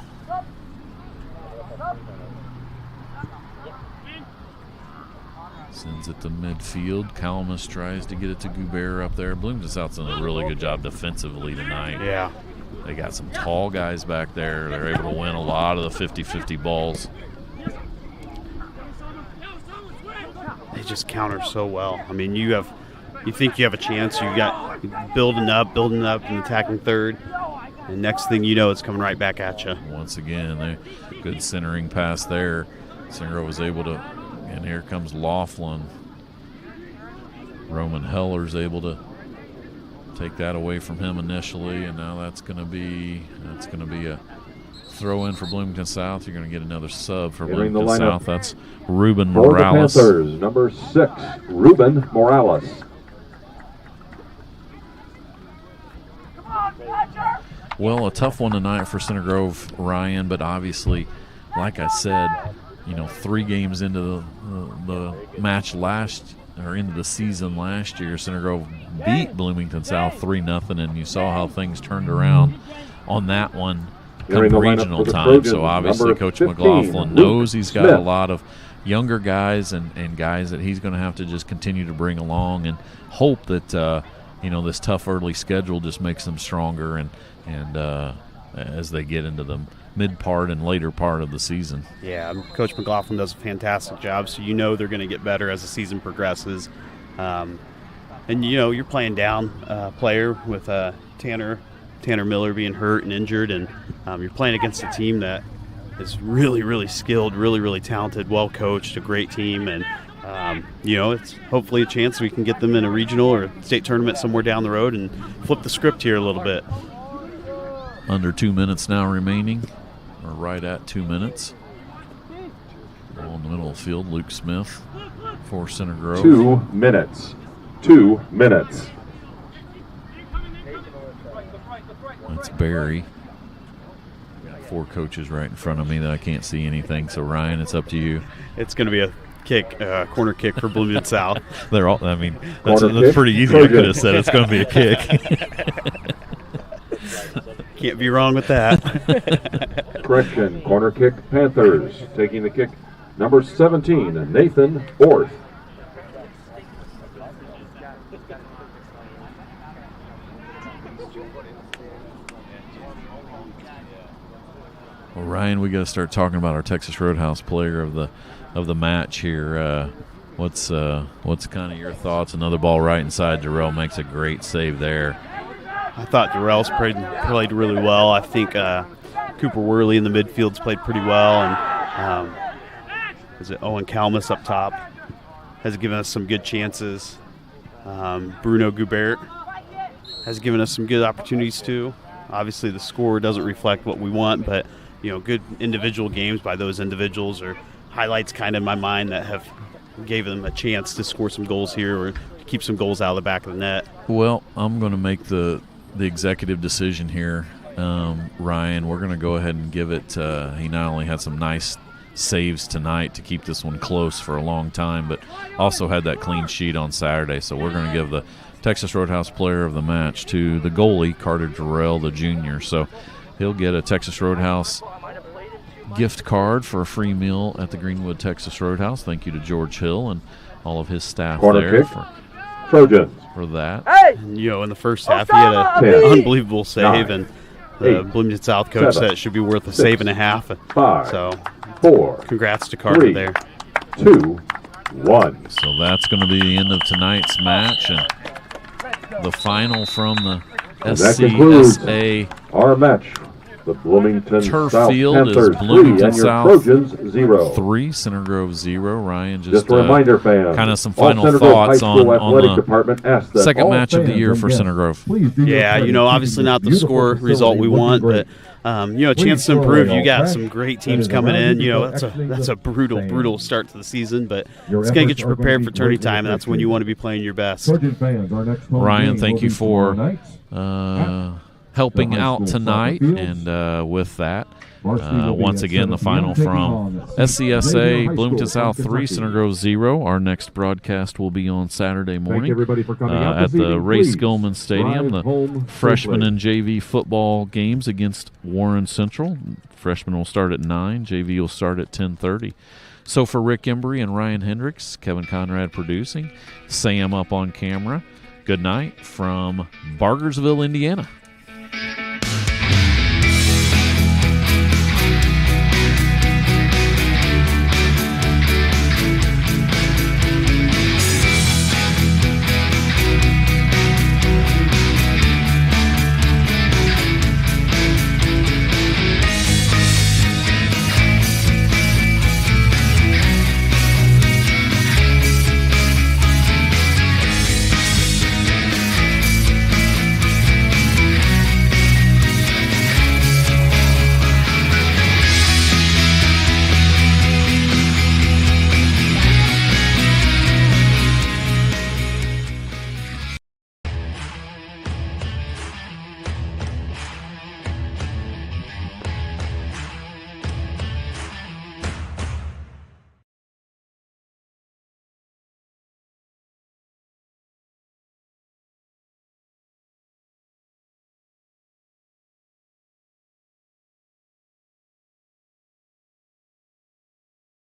Sends it to midfield. Kalmus tries to get it to Goubert up there. Bloomington South's done a really good job defensively tonight. Yeah. They got some tall guys back there. They're able to win a lot of the 50-50 balls. They just counter so well. I mean, you think you have a chance. You got building up, and attacking third. And next thing you know, it's coming right back at you. Once again, good centering pass there. Center Grove was able to, and here comes Laughlin. Roman Heller's able to take that away from him initially, and now that's going to be a throw in for Bloomington South. You're going to get another sub for Bloomington South. That's Ruben Morales. For the Panthers, number 6, Ruben Morales. Well, a tough one tonight for Center Grove, Ryan, but obviously, like I said, 3 games into the match into the season last year, Center Grove beat Bloomington South 3-0, and you saw how things turned around on that one come regional time. So obviously Coach 15, McLaughlin knows he's got a lot of younger guys and guys that he's going to have to just continue to bring along and hope that this tough early schedule just makes them stronger and as they get into the mid part and later part of the season. Yeah, Coach McLaughlin does a fantastic job, so they're going to get better as the season progresses. And you're playing down a player with Tanner Miller being hurt and injured, and you're playing against a team that is really, really skilled, really, really talented, well coached, a great team, and it's hopefully a chance we can get them in a regional or state tournament somewhere down the road and flip the script here a little bit. Under 2 minutes now remaining, or right at 2 minutes. Ball in the middle of the field, Luke Smith for Center Grove. 2 minutes. 2 minutes. That's Barry. Got 4 coaches right in front of me that I can't see anything. So Ryan, it's up to you. It's going to be a corner kick for Bloomington South. They're all. I mean, that's pretty easy. I could have said it's going to be a kick. Can't be wrong with that. Correction, corner kick, Panthers. Taking the kick, number 17, Nathan Orth. Well, Ryan, we got to start talking about our Texas Roadhouse player of the match here. What's kind of your thoughts? Another ball right inside. Durrell makes a great save there. I thought Durrell's played really well. I think Cooper Worley in the midfield's played pretty well, and Owen Kalmus up top has given us some good chances. Bruno Goubert has given us some good opportunities too. Obviously, the score doesn't reflect what we want, but good individual games by those individuals or highlights kind of in my mind that have gave them a chance to score some goals here or keep some goals out of the back of the net. Well, I'm going to make the executive decision here, Ryan. We're going to go ahead and give it. He not only had some nice saves tonight to keep this one close for a long time, but also had that clean sheet on Saturday. So we're going to give the Texas Roadhouse player of the match to the goalie, Carter Durrell, the junior. So he'll get a Texas Roadhouse gift card for a free meal at the Greenwood Texas Roadhouse. Thank you to George Hill and all of his staff there for that. Hey! In the first half, he had an unbelievable save, 9, and the Bloomington South coach said it should be worth a 6, save and a half. 5, so 4, congrats to Carter 3, there. 2, 1. So that's going to be the end of tonight's match, and the final from the SCSA concludes our match. The Bloomington turf South field Panthers is Bloomington 3 and your South Trojans 0. 3, Center Grove 0. Ryan, just a reminder, fans. kind of some all final Center Grove thoughts High School on Athletic Department asks the that second all match of the fans year and for guests Center Grove. Yeah, obviously not the score result we want, but a chance to improve. You got some great teams coming in. That's a brutal start to the season, but it's going to get you prepared for tourney time, and that's when you want to be playing your best. Ryan, thank you for helping out tonight, and with that, once again, the final from SCSA Bloomington South 3, Center Grove 0. Our next broadcast will be on Saturday morning at the Ray Skillman Stadium. The freshman and JV football games against Warren Central. Freshmen will start at 9. JV will start at 10:30. So for Rick Embry and Ryan Hendricks, Kevin Conrad producing, Sam up on camera, good night from Bargersville, Indiana.